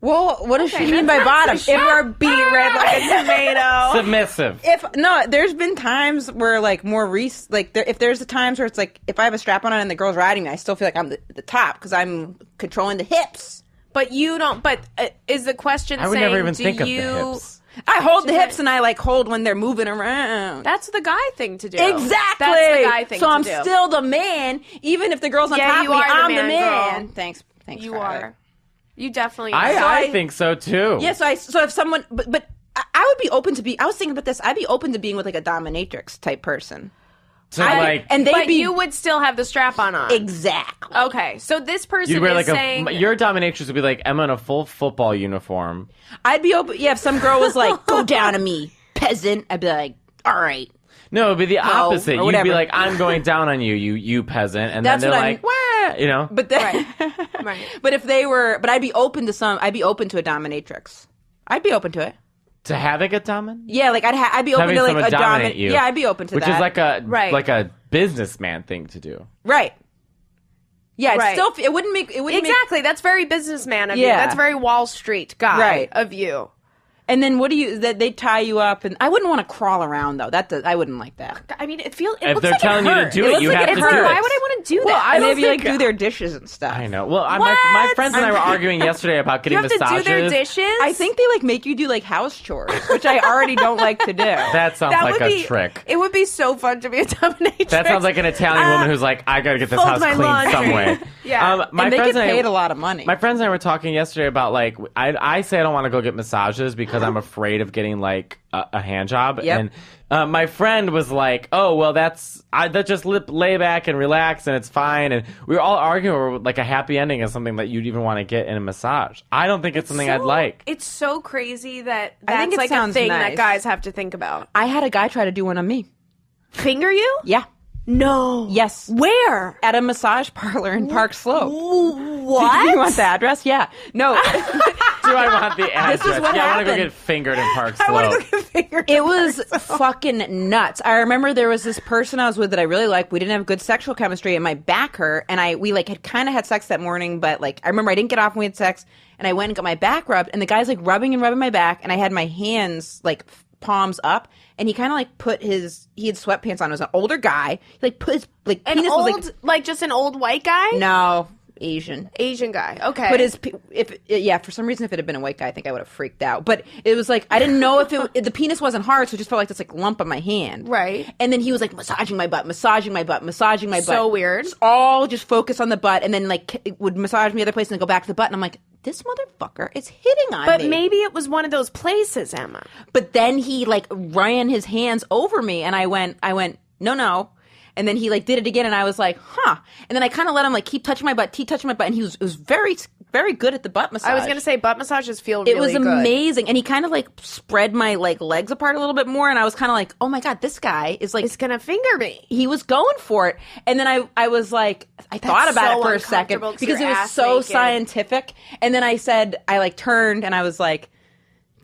well, what does she Okay, mean by bottom? If we're being red like a tomato. Submissive. there's been times where like if there's the times where it's like if I have a strap on and the girl's riding me, I still feel like I'm the top because I'm controlling the hips. But you don't. But is the question I would saying, never even do think of you? the hips. I hold the hips and I like hold when they're moving around. That's the guy thing to do. Exactly. That's the guy thing so to I'm do. still the man, even if the girl's on Yeah, top you of me. are the I'm the man, man. girl. Thanks. You Carly. are. You definitely are. I think so too. Yeah, so if someone, but I would be open to be. I was thinking about this. I'd be open to being with like a dominatrix type person. So like, and they'd but be you would still have the strap on. exactly. Okay, so this person you'd wear is like saying your dominatrix would be like Emma in a full football uniform. I'd be open. Yeah, if some girl was like, "Go down to me, peasant," I'd be like, "All right." No, it'd be the opposite. or You'd whatever. be like, I'm going down on you, you peasant, and That's then they're what like, wah, you know. But then, Right. but if they were, but I'd be open to I'd be open to a dominatrix. I'd be open to it. To having a dominant, Yeah, like I'd be open having to like someone a dominate dominant. you, Yeah, I'd be open to which that. is like a Right. like a businessman thing to do. right. Yeah, it's Right. still it wouldn't make it wouldn't Exactly. That's very businessman of you. Yeah. That's very Wall Street guy Right. of you. And then what do you? That they tie you up, and I wouldn't want to crawl around though. I wouldn't like that. I mean, it feels. It If looks they're like telling it you to hurts. do It it, looks you like have it to hurts. do Why it. would I want to do Well, that? I don't maybe think- like do their dishes and stuff. I know. Well, my friends and I were arguing yesterday about getting You have to massages. do their dishes. I think they like make you do like house chores, which I already don't like to do. That sounds that like would a be trick. It would be so fun to be a dominatrix. That sounds like an Italian woman who's like, I gotta get this fold house my clean laundry. some way. Yeah. My and they friends get and I- paid a lot of money. My friends and I were talking yesterday about like I say I don't want to go get massages because because I'm afraid of getting like a hand job. Yep. And my friend was like, "Oh, well, that just lay back and relax, and it's fine." And we were all arguing over like a happy ending is something that you'd even want to get in a massage. I don't think it's something I'd like. It's so crazy that I think that's it like a sounds thing nice. that guys have to think about. I had a guy try to do one on me. Finger you? Yeah. No. Yes. Where? At a massage parlor in Park Slope. What? You want the address? Yeah. No. Do I want the address? This is what I want to go happened. get fingered in Park I want Slope. to go get fingered. It was fucking nuts. I remember there was this person I was with that I really liked. We didn't have good sexual chemistry, and my back hurt. And we like had kind of had sex that morning, but like I remember I didn't get off when we had sex, and I went and got my back rubbed, and the guy's like rubbing and rubbing my back, and I had my hands like palms up, and he kind of like he had sweatpants on. It was an older guy. He like put his like An penis old, was like just an old white guy? no Asian. Asian guy. Okay. But for some reason, if it had been a white guy, I think I would have freaked out. But it was like I didn't know if the penis wasn't hard, so it just felt like this like lump on my hand. Right. And then he was like massaging my butt, massaging my butt, massaging my butt. So weird. Just all just focus on the butt, and then like it would massage me other places and go back to the butt. And I'm like, this motherfucker is hitting on But me. maybe it was one of those places, Emma. But then he like ran his hands over me, and I went, no. And then he like did it again, and I was like, huh. And then I kind of let him like keep touching my butt, and he was very, very good at the butt massage. I was going to say butt massages feel really It was good. amazing, and he kind of like spread my like legs apart a little bit more, and I was kind of like, oh my god, this guy is like, It's going to finger me. he was going for it. And then I was like, I thought about so it for a second uncomfortable 'cause because it you're was ass so naked. scientific. And then I like turned and I was like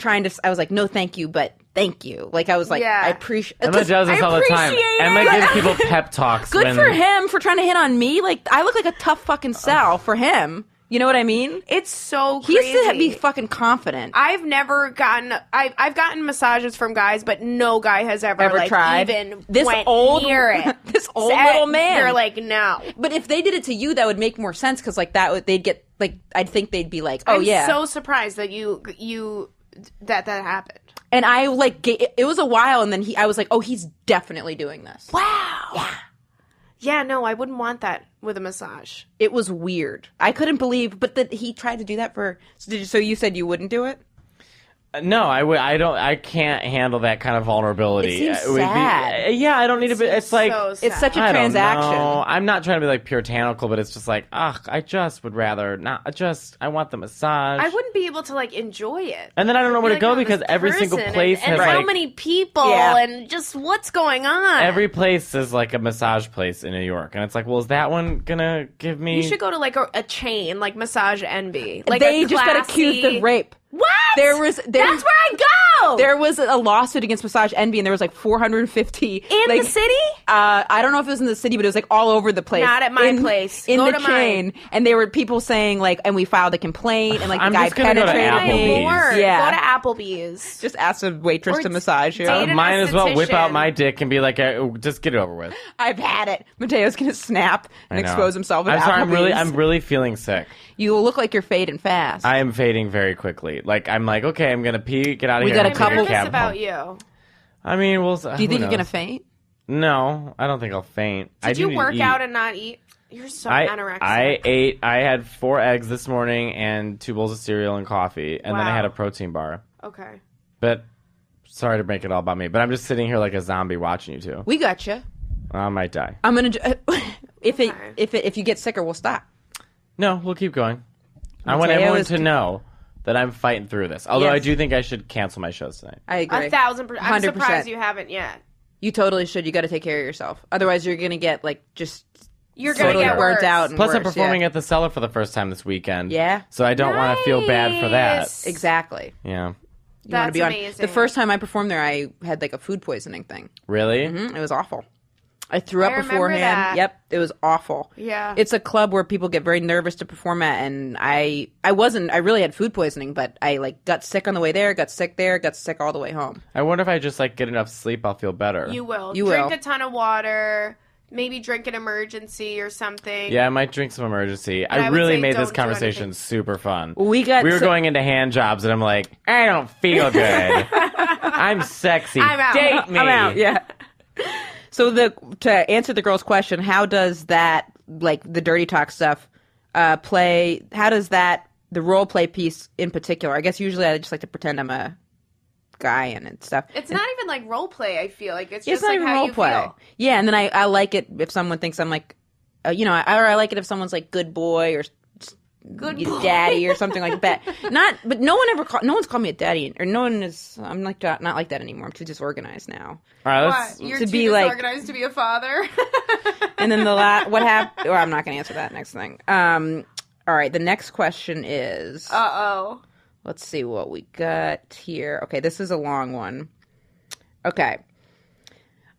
I was like, no, thank you, but thank you. Like I was like, Yeah. I appreciate. Emma does this I all the time. appreciate Emma it. gives people pep talks. Good when, for him for trying to hit on me. Like I look like a tough fucking sell for him. You know what I mean? It's so He crazy. used to be fucking confident. I've never gotten. I've gotten massages from guys, but no guy has ever like, tried even this went old near it. this old Said- little man. They're like, no. But if they did it to you, that would make more sense because like they'd get like I'd think they'd be like, oh I'm yeah. so surprised that you that happened. And I like it was a while, and then I was like, oh, he's definitely doing this. Wow. Yeah, no, I wouldn't want that with a massage. It was weird. I couldn't believe, but that he tried to do that for. So you said you wouldn't do it? No, I don't. I can't handle that kind of vulnerability. It seems would be- sad. yeah, I don't need to be. It's like So It's sad. such a I don't transaction. know. I'm not trying to be like puritanical, but it's just like, I just would rather not. I want the massage. I wouldn't be able to like enjoy it. And then I don't know where to Like, go oh, this because every single person place and has how like many people Yeah. and just what's going on. every place is like a massage place in New York, and it's like, well, is that one gonna give me? You should go to like a chain, like Massage Envy. Like They a just got classy- accused of rape. What? That's where I go. There was a lawsuit against Massage Envy, and there was like 450 In like, the city? I don't know if it was in the city, but it was like all over the place. Not at my place. In Go the to chain, mine. and there were people saying like, and we filed a complaint, and like the I'm guy just gonna go to penetrated me. Applebee's. Lord, Yeah. Go to Applebee's. Just asked a waitress Or to massage you. date an Mine as well. Whip out esthetician. my dick and be like, just get it over with. I've had it. Mateo's gonna snap and I know. expose himself. At I'm sorry. Applebee's. I'm really feeling sick. You look like you're fading fast. I am fading very quickly. Like I'm like, okay, I'm gonna pee, get out of We here. got a and take couple- I'm cab nervous about home. you. I mean, we'll. Do you think you're gonna faint? No, I don't think I'll faint. Did you work out and not eat? You're so anorexic. I ate. I had 4 eggs this morning and 2 bowls of cereal and coffee, and then I Wow. had a protein bar. Okay. But sorry to make it all about me, but I'm just sitting here like a zombie watching you two. We got you. I might die. I'm gonna. If Okay. if you get sicker, we'll stop. No, we'll keep going. I want Mateo everyone is- to know that I'm fighting through this. Although I Yes. do think I should cancel my shows tonight. I agree. 1,000%. I'm 100%. surprised you haven't yet. You totally should. You got to take care of yourself. Otherwise, you're gonna get like just You're gonna totally get burnt worse. out. And Plus, I'm worse, performing yeah. at the Cellar for the first time this weekend. Yeah. So I don't want to feel bad for that. Nice. Exactly. Yeah. You want to That's be on. amazing. The first time I performed there, I had like a food poisoning thing. Really? It was awful. I threw up I remember beforehand. that. Yep, it was awful. Yeah. It's a club where people get very nervous to perform at, and I really had food poisoning, but I like got sick on the way there, got sick there, got sick all the way home. I wonder if I just like get enough sleep, I'll feel better. You will. You drink will. a ton of water. Maybe drink an emergency or something. Yeah, I might drink some emergency. I I would really say made this don't do conversation anything. super fun. We were going into hand jobs, and I'm like, I don't feel good. I'm sexy. I'm out. Date me. I'm out. Yeah. So to answer the girl's question, how does that like the dirty talk stuff play? How does that the role play piece in particular? I guess usually I just like to pretend I'm a guy and stuff. It's not even like role play. I feel like it's It's just not like even how role you play. feel. Yeah, and then I like it if someone thinks I'm like, I like it if someone's like good boy or Good your boy. daddy or something like that. But no one's called me a daddy, or no one is. I'm like not like that anymore. I'm too disorganized now. All right, What? You're to too be like- disorganized to be a father. And then what happened? Well, I'm not going to answer that next thing. All right, the next question is. Uh-oh. Let's see what we got here. Okay, this is a long one. Okay.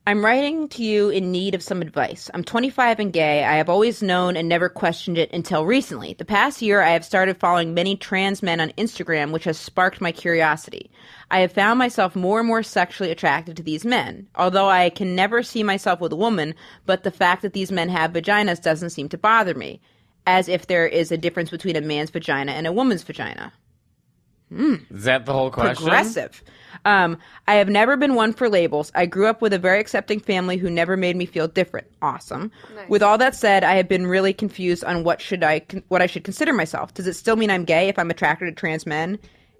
I'm writing to you in need of some advice. I'm 25 and gay. I have always known and never questioned it until recently. The past year, I have started following many trans men on Instagram, which has sparked my curiosity. I have found myself more and more sexually attracted to these men, although I can never see myself with a woman, but the fact that these men have vaginas doesn't seem to bother me, as if there is a difference between a man's vagina and a woman's vagina. Is that the whole question? Progressive. I have never been one for labels. I grew up with a very accepting family who never made me feel different. Awesome. Nice. With all that said, I have been really confused on what I should consider myself. Does it still mean I'm gay if I'm attracted to trans men?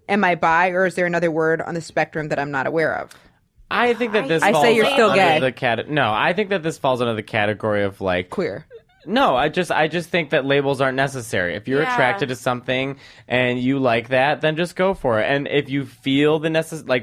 Am I bi, or is there another word on the spectrum that I'm not aware of? I think that this I falls say you're still under gay. No, I think that this falls under the category of like Queer. No, I just think that labels aren't necessary. If you're Yeah. attracted to something and you like that, then just go for it. And if you feel the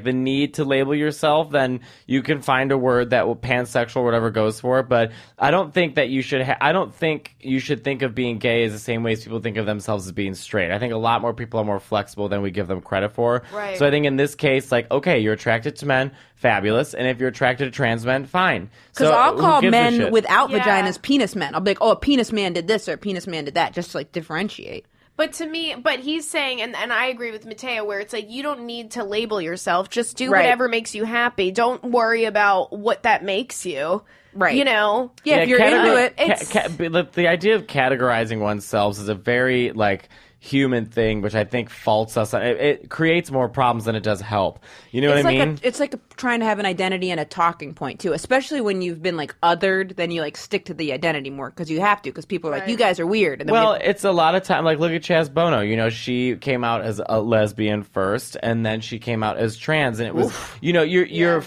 the need to label yourself, then you can find a word that will pansexual, whatever goes for it. But I don't think that you should. I don't think you should think of being gay as the same way as people think of themselves as being straight. I think a lot more people are more flexible than we give them credit for. Right. So I think in this case, like, okay, you're attracted to men, fabulous, and if you're attracted to trans men, fine. Because So I'll who call gives a men shit? without Yeah. vaginas penis men. I'll be like, oh, a penis man did this or a penis man did that, just to like differentiate. But to me, he's saying, and I agree with Mateo, where it's like, you don't need to label yourself. Just do Right. whatever makes you happy. Don't worry about what that makes you. Right. You know? Yeah, if you're into it, the idea of categorizing oneself is a very like human thing, which I think faults us. It creates more problems than it does help. You know it's what I like mean? it's like trying to have an identity and a talking point too, especially when you've been like othered. Then you like stick to the identity more because you have to, because people are like, Right. you guys are weird. And then Well, it's a lot of time. Like, look at Chaz Bono. You know, she came out as a lesbian first, and then she came out as trans, and it was, you know, you're.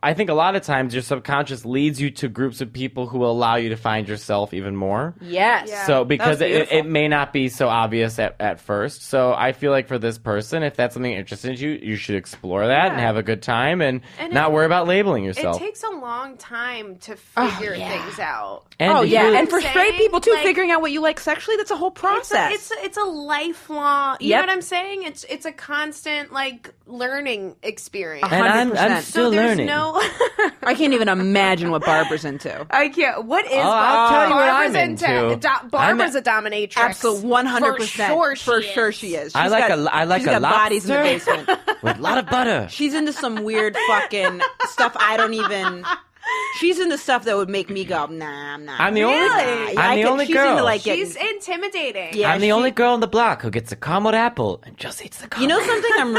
I think a lot of times your subconscious leads you to groups of people who will allow you to find yourself even more. yes. Yeah. So because That's beautiful. it may not be so obvious at first. So I feel like for this person, if that's something interesting to you, you should explore that and Yeah. have a good time and And not it- worry about labeling It yourself. takes a long time to figure yeah. things out. And Oh you yeah, really- and for saying, straight people too, like- figuring out what you like sexually, that's a whole process. It's a lifelong. You Yep. know what I'm saying? It's a constant like learning experience. and I'm 100%. still so there's learning. no. I can't even imagine what Barbara's into. I can't. What is? I'll tell you what Barbara's I'm into. Barbara's a dominatrix. Absolutely, 100%. For sure she is. I She's like got, I like she's a got bodies in the lobster basement. with a lot of butter. She's into some weird fucking stuff I don't even. She's into stuff that would make me go, nah, I'm not. I'm the only. Really? I'm the only she's girl. Into, like, She's getting, intimidating. Yeah, I'm the she- only girl on the block who gets a caramel apple and just eats the caramel. You know something? I'm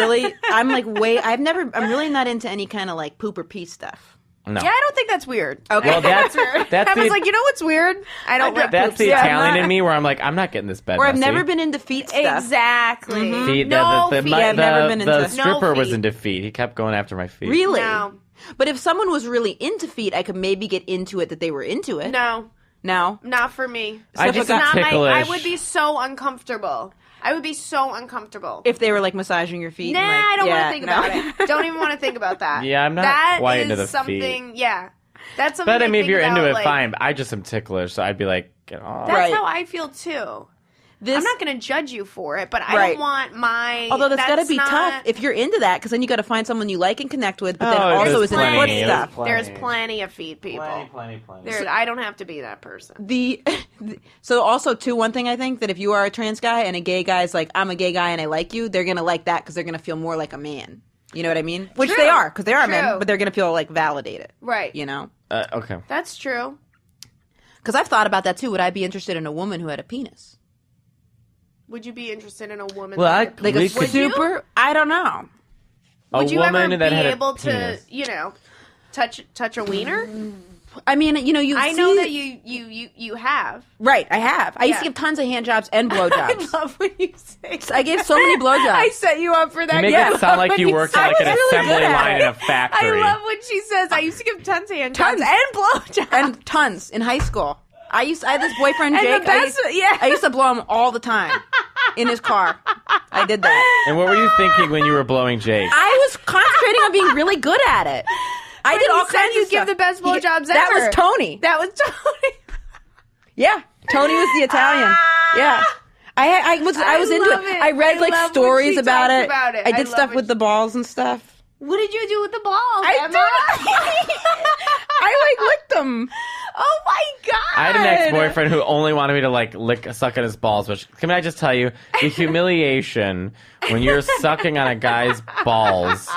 really not into any kind of like poop or pee stuff. No. Yeah, I don't think that's weird. Okay. Well, that's I was the like, you know what's weird? I don't. rip that's poops. the Yeah, I'm Italian not- in me where I'm like, I'm not getting this bed. Or I've messy. never been into feet stuff. Exactly. Feet, No the feet. I've never been the into- stripper No was feet. into feet. He kept going after my feet. Really? No. But if someone was really into feet, I could maybe get into it that they were into it. No, No? not for me. I It's just not get my. I ticklish. would be so uncomfortable. I would be so uncomfortable. If they were like massaging your feet. Nah, and, like, I don't want yeah, to think no. about it. Don't even want to think about that. Yeah, I'm not That quite is into the something. feet. Yeah, that's something. But I mean, if think you're into about, it, like, fine. I just am ticklish, so I'd be like, get off. That's Right. how I feel too. This, I'm not going to judge you for it, but I Right. don't want my. although that's got to be not- tough if you're into that, because then you got to find someone you like and connect with, but then Oh, also there's is into foot plenty. stuff. There's plenty of feet people. Plenty. I don't have to be that person. So also too, one thing I think that if you are a trans guy and a gay guy is like, I'm a gay guy and I like you, they're gonna like that because they're gonna feel more like a man. You know what I mean? Which True. they are, because they are men, True. but they're gonna feel like validated. Right. You know? Okay. That's true. Because I've thought about that too. Would I be interested in a woman who had a penis? Would you be interested in a woman? Well, that- Like a We could- super? I don't know. would you woman ever that be had a able to, penis. touch a wiener? I mean, you. I know that you have. Right, I have. I used to Yeah. give tons of hand jobs and blowjobs. I love when you say. I gave so many blowjobs. I set you up for that. You make Yeah, it sound like you worked at like an assembly line in a factory. I love when she says, "I used to give tons of hand jobs Tons. and blowjobs." and tons in high school. I had this boyfriend, And the Jake. best- yeah. I used to blow him all the time in his car. I did that. And what were you thinking when you were blowing Jake? I was concentrating on being really good at it. I did all you said kinds you of give stuff. the best blowjobs That ever. was Tony. That was Tony. Yeah, Tony was the Italian. Yeah. I was into love it. it. I read I like love when stories she about talks it. about it. I I did love stuff when with the balls and stuff. What did you do with the balls, I Emma? I licked them. Oh my god! I had an ex-boyfriend who only wanted me to like suck on his balls. Which can I just tell you, the humiliation when you're sucking on a guy's balls,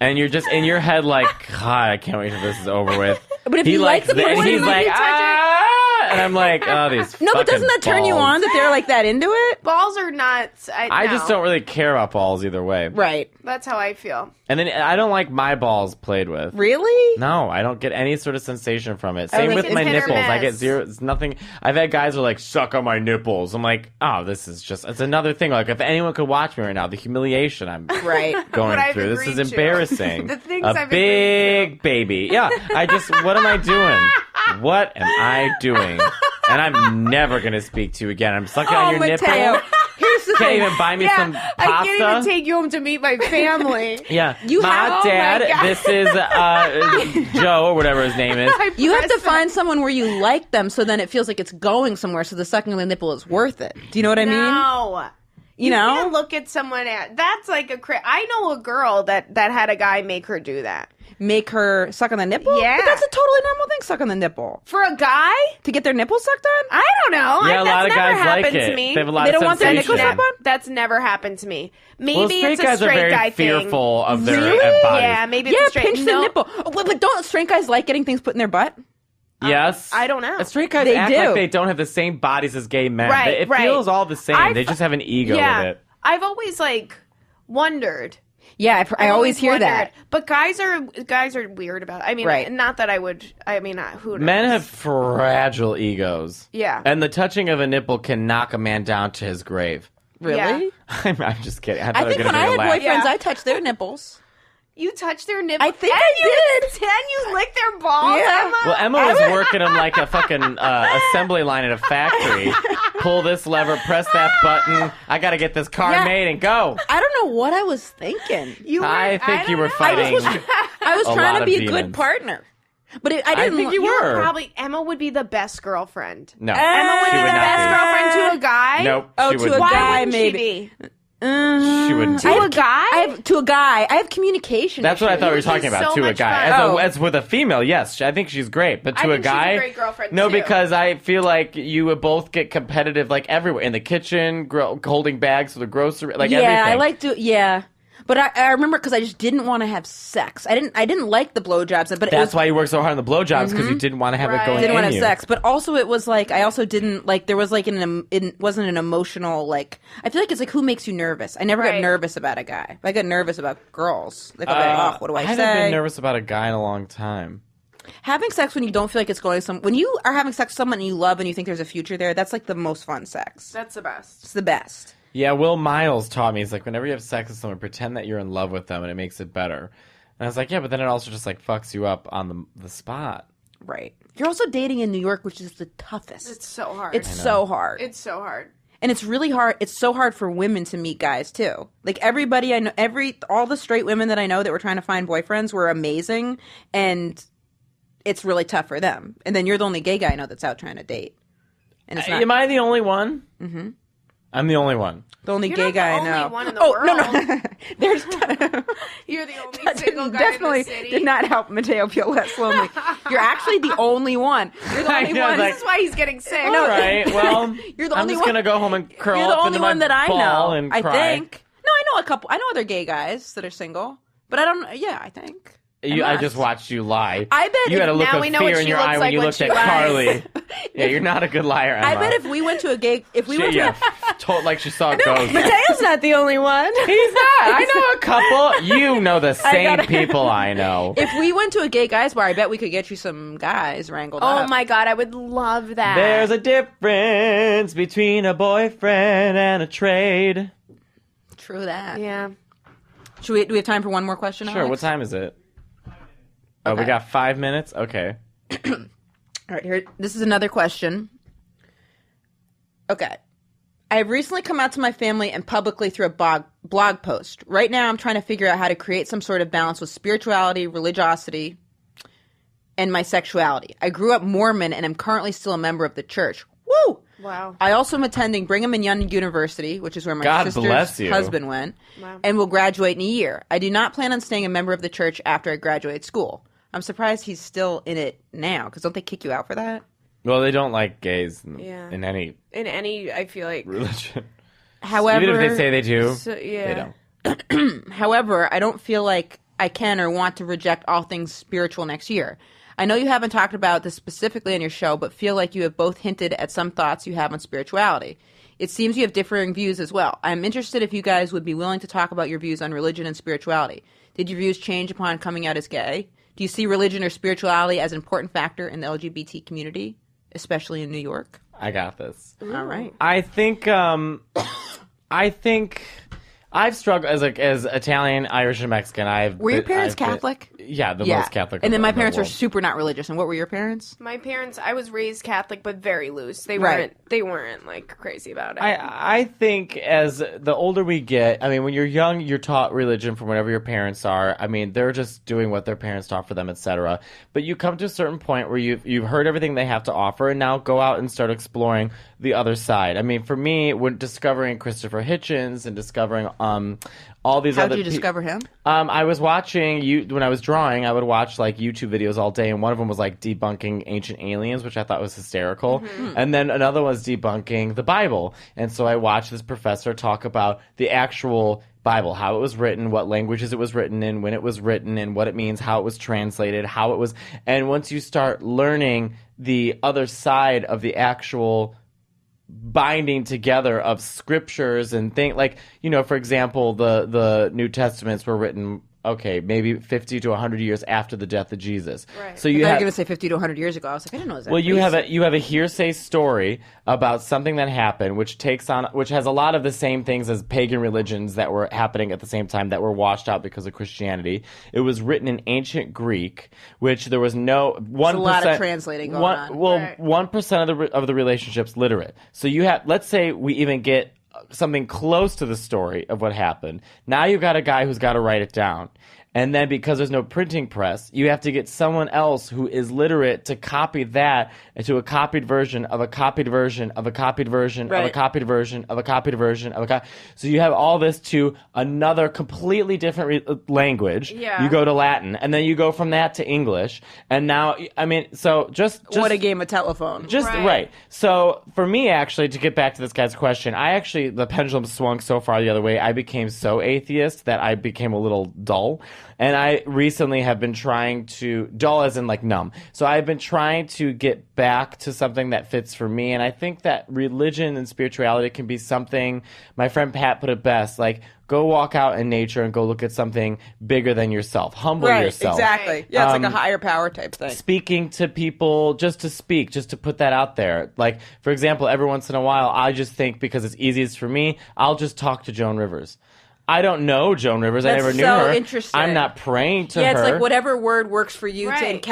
and you're just in your head like, God, I can't wait till this is over with. But if you like the person, and he's like, like, and I'm like, oh, these. no, but doesn't that turn you balls. on that they're like that into it? Balls are not. I no. just don't really care about balls either way. Right. That's how I feel. And then I don't like my balls played with. Really? No, I don't get any sort of sensation from it. Oh, Same like with it's my hit or nipples. I get miss. zero. It's nothing. I've had guys who are like, suck on my nipples. I'm like, oh, this is just. It's another thing. Like if anyone could watch me right now, the humiliation I'm Right. going What I've through. This is agreed to. embarrassing. The things a I've big baby. Yeah. What am I doing? What am I doing? And I'm never gonna speak to you again. I'm sucking on your Mateo. nipple. Here's the Can't thing. even buy me Yeah, some pasta. I can't even take you home to meet my family. Yeah, You Ma, have- oh my Dad, God. this is Joe or whatever his name is. You have to find someone where you like them, so then it feels like it's going somewhere. So the sucking on the nipple is worth it. Do you know what I mean? No. You know? can't look at someone that's like I know a girl that had a guy make her do that. Make her suck on the nipple? Yeah. But that's a totally normal thing, suck on the nipple. For a guy? To get their nipples sucked on? I don't know. Yeah, a lot of that's never guys like happened it. to me. They have a lot They of don't want their sensation. nipples up on? That's never happened to me. Maybe Well, straight it's a guys are straight very guy fearful thing. of their Really? bodies. Yeah, maybe it's Yeah, a straight pinch the no. nipple. Oh, but don't straight guys like getting things put in their butt? Yes. I don't know. Straight guys They act do. like they don't have the same bodies as gay men. Right, It right. feels all the same. I've- They just have an ego Yeah. with it. I've always wondered. Yeah, I always hear wondered. that. But guys are weird about it. I mean, Right. not that I would. I mean, who knows? Men have fragile egos. Yeah. And the touching of a nipple can knock a man down to his grave. Really? Yeah. I'm just kidding. I I thought think we were when I going to had laugh. boyfriends, Yeah. I touched their nipples. You touch their nipples. I think and I did. And you lick their balls, Yeah. Emma? Well, Emma was working them like a fucking assembly line at a factory. Pull this lever, press that button. I got to get this car Yeah. made and go. I don't know what I was thinking. You were, I think you don't were know. fighting. I was A trying lot to of be a good demons. partner. But I didn't think you You were. were probably Emma would be the best girlfriend. No. Emma would she be would the not best be. girlfriend to a guy. Nope. Oh, she to would a not. Why guy, wouldn't maybe. she be? She wouldn't. To a guy? To a guy. I have communication That's what I issues. thought we were She's talking about. so To a much guy, fun. Oh. as with a female, yes, I think she's great. But I to a think she's a guy, great girlfriend, no, too. because I feel like you would both get competitive, like everywhere in the kitchen, holding bags for the grocery, like Yeah, everything. I like to. Yeah, but I remember because I just didn't want to have sex. I didn't like the blowjobs, but it That's was, why you work so hard on the blowjobs because you didn't want to have Right. it going. didn't want to in have you. sex. But also, it was like I also didn't like. There was like it wasn't an emotional like. I feel like it's like who makes you nervous. I never got Right. nervous about a guy. I got nervous about girls. Like, I'm like, oh, what do I haven't say? been nervous about a guy in a long time. Having sex when you don't feel like it's going when you are having sex with someone you love and you think there's a future there, that's like the most fun sex. That's the best. It's the best. Yeah, Will Miles taught me. He's like, whenever you have sex with someone, pretend that you're in love with them, and it makes it better. And I was like, yeah, but then it also just like fucks you up on the spot. Right. You're also dating in New York, which is the toughest. It's so hard. It's so hard. It's so hard. And it's really hard. It's so hard for women to meet guys too. Like everybody I know, all the straight women that I know that were trying to find boyfriends were amazing, and it's really tough for them. And then you're the only gay guy I know that's out trying to date. And it's not Am I the only one? Mm-hmm. I'm the only one. the only You're gay not the guy I only know. one in the No, world. There's You're the only that single guy definitely in the city. did not help Mateo feel less lonely. You're actually the only one. You're the I only know, one. like- This is why he's getting sick. No, All right, well, You're the I'm only just one- gonna go home and curl You're the up only into my one that I ball know. and I cry. think. No, I know a couple. I know other gay guys that are single, but I don't. Yeah, I think. I must. just watched you lie. I bet you if- had a look now of we know what fear in she your looks eye when like you when looked she at lies. Carly. Yeah, you're not a good liar, Emma. I bet if we went to a gay, if we went to, Yeah. told like she saw a ghost. Mateo's not the only one. He's not. I know a couple. You know the same people I know. If we went to a gay guys bar, I bet we could get you some guys wrangled up. Oh my god, I would love that. There's a difference between a boyfriend and a trade. True that. Yeah. Do we have time for one more question? Sure. Alex? What time is it? Oh, we Okay. got 5 minutes? Okay. All right, here. This is another question. Okay. I have recently come out to my family and publicly through a blog post. Right now, I'm trying to figure out how to create some sort of balance with spirituality, religiosity, and my sexuality. I grew up Mormon and am currently still a member of the church. Woo! Wow. I also am attending Brigham and Young University, which is where my God sister's bless you. husband went, Wow. and will graduate in a year. I do not plan on staying a member of the church after I graduate school. I'm surprised he's still in it now, because don't they kick you out for that? Well, they don't like gays Yeah. in any In any, I feel like. religion. However, Even if they say they do, So, yeah. they don't. However, I don't feel like I can or want to reject all things spiritual next year. I know you haven't talked about this specifically on your show, but feel like you have both hinted at some thoughts you have on spirituality. It seems you have differing views as well. I'm interested if you guys would be willing to talk about your views on religion and spirituality. Did your views change upon coming out as gay? Do you see religion or spirituality as an important factor in the LGBT community, especially in New York? I got this. All right. I think I've struggled as Italian, Irish, and Mexican. Were your parents Catholic? Yeah, the most Catholic. And then my in the parents were world. super not religious. And what were your parents? My parents, I was raised Catholic, but very loose. They Right. weren't like crazy about it. I think as the older we get, I mean, when you're young, you're taught religion from whatever your parents are. I mean, they're just doing what their parents taught for them, etc. But you come to a certain point where you've heard everything they have to offer, and now go out and start exploring the other side. I mean, for me, when discovering Christopher Hitchens and discovering all these How other did you discover him? I was watching when I was drawing, I would watch like YouTube videos all day, and one of them was like debunking ancient aliens, which I thought was hysterical. And then another was debunking the Bible. And so I watched this professor talk about the actual Bible, how it was written, what languages it was written in, when it was written, and what it means, how it was translated, how it was. And once you start learning the other side of the actual binding together of scriptures and things like, for example, the New Testaments were written maybe 50 to 100 years after the death of Jesus. Right. So I you thought you were have going to say 50 to 100 years ago. I was like, I didn't know it was that. well, you recent. have a hearsay story about something that happened, which has a lot of the same things as pagan religions that were happening at the same time that were washed out because of Christianity. It was written in ancient Greek, which there was no 1%. a lot of translating going on. Well, Right. 1% of the relationships literate. So you have, let's say we even get something close to the story of what happened. Now you've got a guy who's got to write it down. And then because there's no printing press, you have to get someone else who is literate to copy that into a copied version of a copied version of a copied version of a Right. copied version of a copied version of a copied. So you have all this to another completely different language. Yeah. You go to Latin, and then you go from that to English. And now, I mean, so just What a game of telephone. just Right. right. So for me, actually, to get back to this guy's question, the pendulum swung so far the other way. I became so atheist that I became a little dull, and I recently have been trying to dull as in like numb. So I've been trying to get back to something that fits for me, and I think that religion and spirituality can be something. My friend Pat put it best, like, go walk out in nature and go look at something bigger than yourself. Humble Right, yourself. exactly. Right. Yeah, it's like a higher power type thing. Speaking to people just to speak, just to put that out there. Like, for example, every once in a while, I just think because it's easiest for me, I'll just talk to Joan Rivers. I don't know Joan Rivers. I That's never knew so her. interesting. I'm not praying to Yeah, her. it's like whatever word works for you Right. to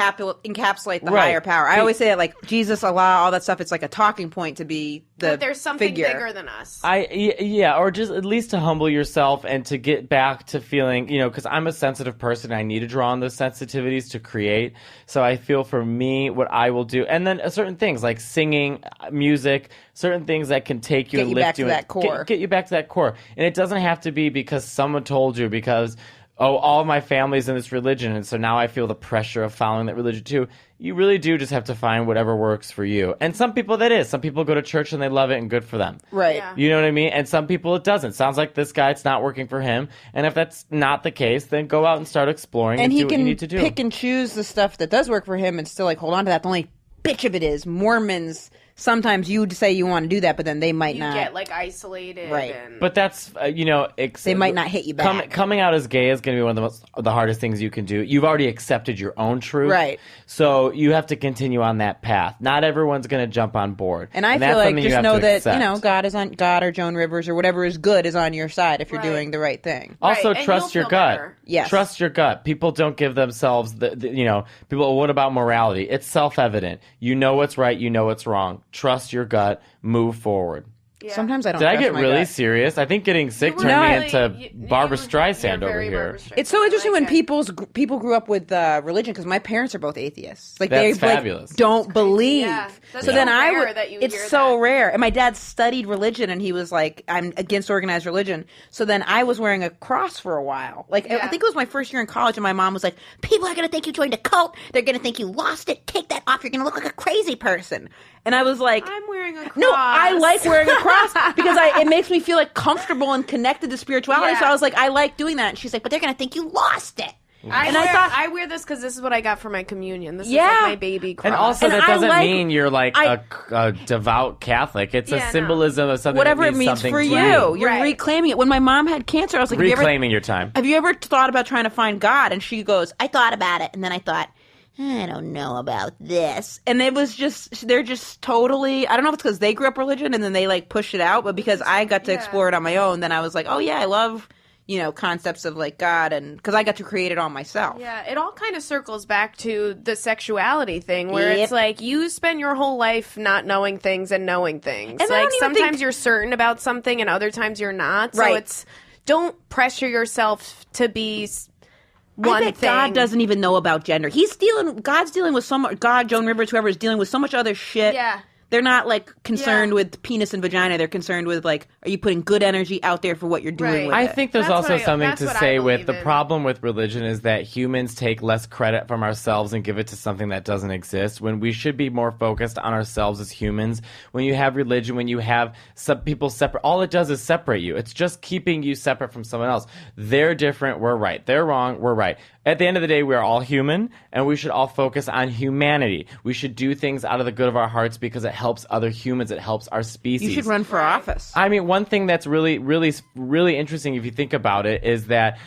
encapsulate the Right. higher power. I always say that, like, Jesus, Allah, all that stuff, it's like a talking point to be the but there's something figure. bigger than us. Yeah, or just at least to humble yourself and to get back to feeling, because I'm a sensitive person. I need to draw on those sensitivities to create. So I feel for me, what I will do, and then certain things like singing, music, certain things that can take you Get and you lift back to you, that and core. Get you back to that core. And it doesn't have to be because someone told you, because all of my family's in this religion, and so now I feel the pressure of following that religion too. You really do just have to find whatever works for you. And some people that is. Some people go to church and they love it, and good for them. Right. Yeah. You know what I mean? And some people it doesn't. Sounds like this guy, it's not working for him. And if that's not the case, then go out and start exploring And and he do what you can need to do. pick and choose the stuff that does work for him and still, like, hold on to that. The only bitch of it is Mormons sometimes you'd say you want to do that, but then they might You not. get like isolated. Right. And... But that's They might not hit you back. Coming out as gay is going to be one of the hardest things you can do. You've already accepted your own truth, Right. So you have to continue on that path. Not everyone's going to jump on board, And I feel that's like something you just have know to that accept. God or Joan Rivers or whatever is good is on your side if you're Right. doing the right thing. Also, Right, and trust you'll your feel gut. better. Yes. Trust your gut. People don't give themselves people. What about morality? It's self-evident. You know what's right. You know what's wrong. Trust your gut. Move forward. Yeah. Sometimes I don't. Did I trust get my really gut. serious? I think getting sick You were turned me really- into you- Barbara you're Streisand over very here. Barbara Streisand. It's so I interesting like when it. people grew up with religion because my parents are both atheists. Like That's they fabulous. don't believe. Yeah. That's So so then I rare would. that you It's hear so that. rare. And my dad studied religion, and he was like, "I'm against organized religion." So then I was wearing a cross for a while. Like I Yeah. think it was my first year in college, and my mom was like, "People are gonna think you joined a cult. They're gonna think you lost it. Take that off. You're gonna look like a crazy person." And I was like, I'm wearing a cross. No, I like wearing a cross because it makes me feel like comfortable and connected to spirituality. Yeah. So I was like, I like doing that. And she's like, but they're going to think you lost it. I And wear, I thought- I wear this because this is what I got for my communion. This Yeah. is like my baby cross. And also, And that I doesn't like- mean you're like I- a devout Catholic. It's Yeah, a no. symbolism of something. Whatever that it means means something for to you. You're Right. reclaiming it. When my mom had cancer, I was like, Reclaiming your time. have you ever thought about trying to find God? And she goes, I thought about it. And then I thought, I don't know about this. And it was they're just totally, I don't know if it's because they grew up religion and then they like push it out, but because I got to Yeah. explore it on my own, then I was like, oh yeah, I love, concepts of like God, and because I got to create it all myself. Yeah, it all kind of circles back to the sexuality thing where Yep. it's like you spend your whole life not knowing things and knowing things. And I like don't even sometimes think- you're certain about something and other times you're not. So Right. it's don't pressure yourself to be I one bet thing. God doesn't even know about gender. God's dealing with so much, God, Joan Rivers, whoever is dealing with so much other shit. Yeah. They're not like concerned Yeah. with penis and vagina. They're concerned with like, are you putting good energy out there for what you're doing Right. with I it? think there's That's also what I- something that's to what I say with believe the in. problem with religion is that humans take less credit from ourselves and give it to something that doesn't exist when we should be more focused on ourselves as humans. When you have religion, when you have some people separate, all it does is separate you. It's just keeping you separate from someone else. They're different, we're right. They're wrong, we're right. At the end of the day, we are all human, and we should all focus on humanity. We should do things out of the good of our hearts because it helps other humans. It helps our species. You should run for office. I mean, one thing that's really, really, really interesting if you think about it is that,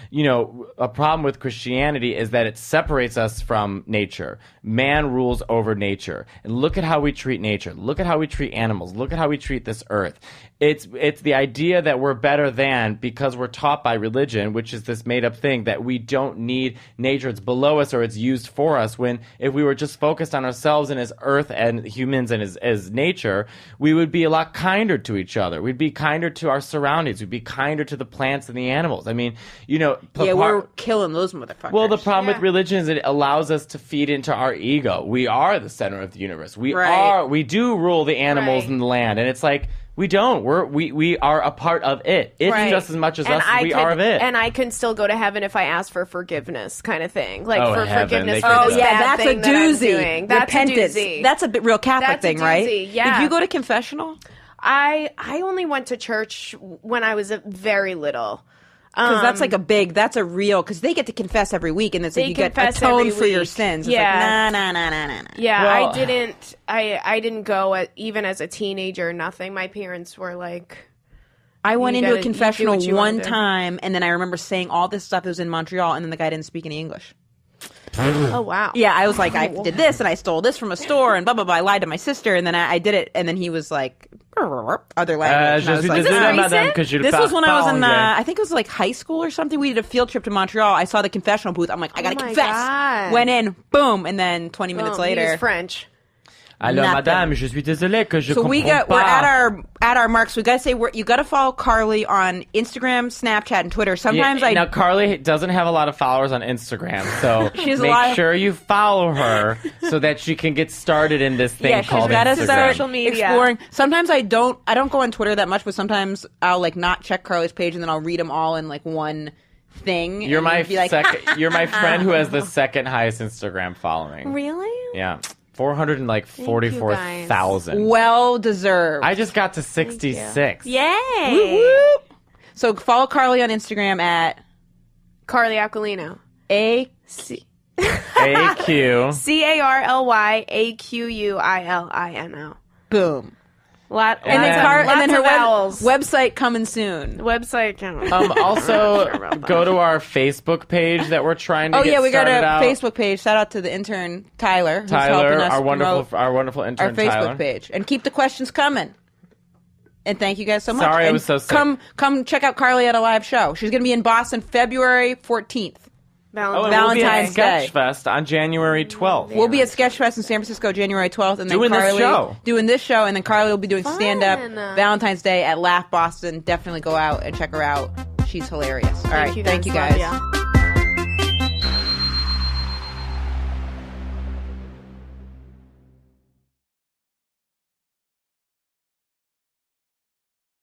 a problem with Christianity is that it separates us from nature. Man rules over nature. And look at how we treat nature. Look at how we treat animals. Look at how we treat this earth. It's the idea that we're better than because we're taught by religion, which is this made up thing that we don't need nature. It's below us or it's used for us, when if we were just focused on ourselves and as earth and humans and as nature, we would be a lot kinder to each other. We'd be kinder to our surroundings. We'd be kinder to the plants and the animals. I mean, We're killing those motherfuckers. well, the problem with Yeah. religion is it allows us to feed into our ego. We are the center of the universe. Right. We do rule the animals Right. and the land, and it's like we don't. We are a part of it. It's Right. just as much as And us as we are of it. And I can still go to heaven if I ask for forgiveness, kind of thing. Like Oh, for heaven, forgiveness they for can this do that. bad that's a thing that I'm doozy. doing. That's Repentance. a doozy. That's a real Catholic That's a thing, right? doozy, yeah. Did you go to confessional? I only went to church when I was very little. Because that's a real, because they get to confess every week, and it's like They you get confess atoned every for your week. sins. It's Yeah. like, nah. Yeah, Well- I didn't go even as a teenager. Nothing. My parents were like, I went You into a gotta- you do confessional what you wanna one do. time, and then I remember saying all this stuff. It was in Montreal, and then the guy didn't speak any English. oh wow, Yeah, I was like, I did this, and I stole this from a store, and blah, blah, blah. I lied to my sister, and then I did it, and then he was like, other language. And I was like, this was when I was in, I think it was like high school or something. We did a field trip to Montreal. I saw the confessional booth. I'm like, I gotta my confess. God. Went in, boom, and then 20 minutes He later. was French. Alors, Nothing. madame, je suis désolé que je So we're comprends pas. at our marks. We gotta say you gotta follow Carly on Instagram, Snapchat, and Twitter. Sometimes Now Carly doesn't have a lot of followers on Instagram, so She has a make lot of- sure you follow her so that she can get started in this thing yeah, she's called gotta Instagram. start Social media. exploring. Sometimes I don't go on Twitter that much, but sometimes I'll like not check Carly's page and then I'll read them all in like one thing. You're and my be like, you're my friend who has the second highest Instagram following. Really? Yeah, 444,000. well deserved. I just got to 66. Yay! Whoop, whoop. So follow Carly on Instagram at Carly Aquilino. A. AQ. CarlyAquilino. Boom. And And then her vowels. website coming soon. Website. Also, go to our Facebook page that we're trying to Oh get yeah, we got a started out. Facebook page. Shout out to the intern Tyler, who's helping Tyler, us our promote wonderful intern our Facebook Tyler. page, and keep the questions coming. And thank you guys so much. Sorry I And was so sick. Come check out Carly at a live show. She's going to be in Boston February 14th. Oh, and Valentine's we'll be at Day. Sketchfest on January 12th. We'll be at Sketchfest in San Francisco January 12th, and then Doing this Carly show. doing this show, and then Carly will be doing Fun. stand up Valentine's Day at Laugh Boston. Definitely go out and check her out. She's hilarious. All right, thank you guys. Love ya.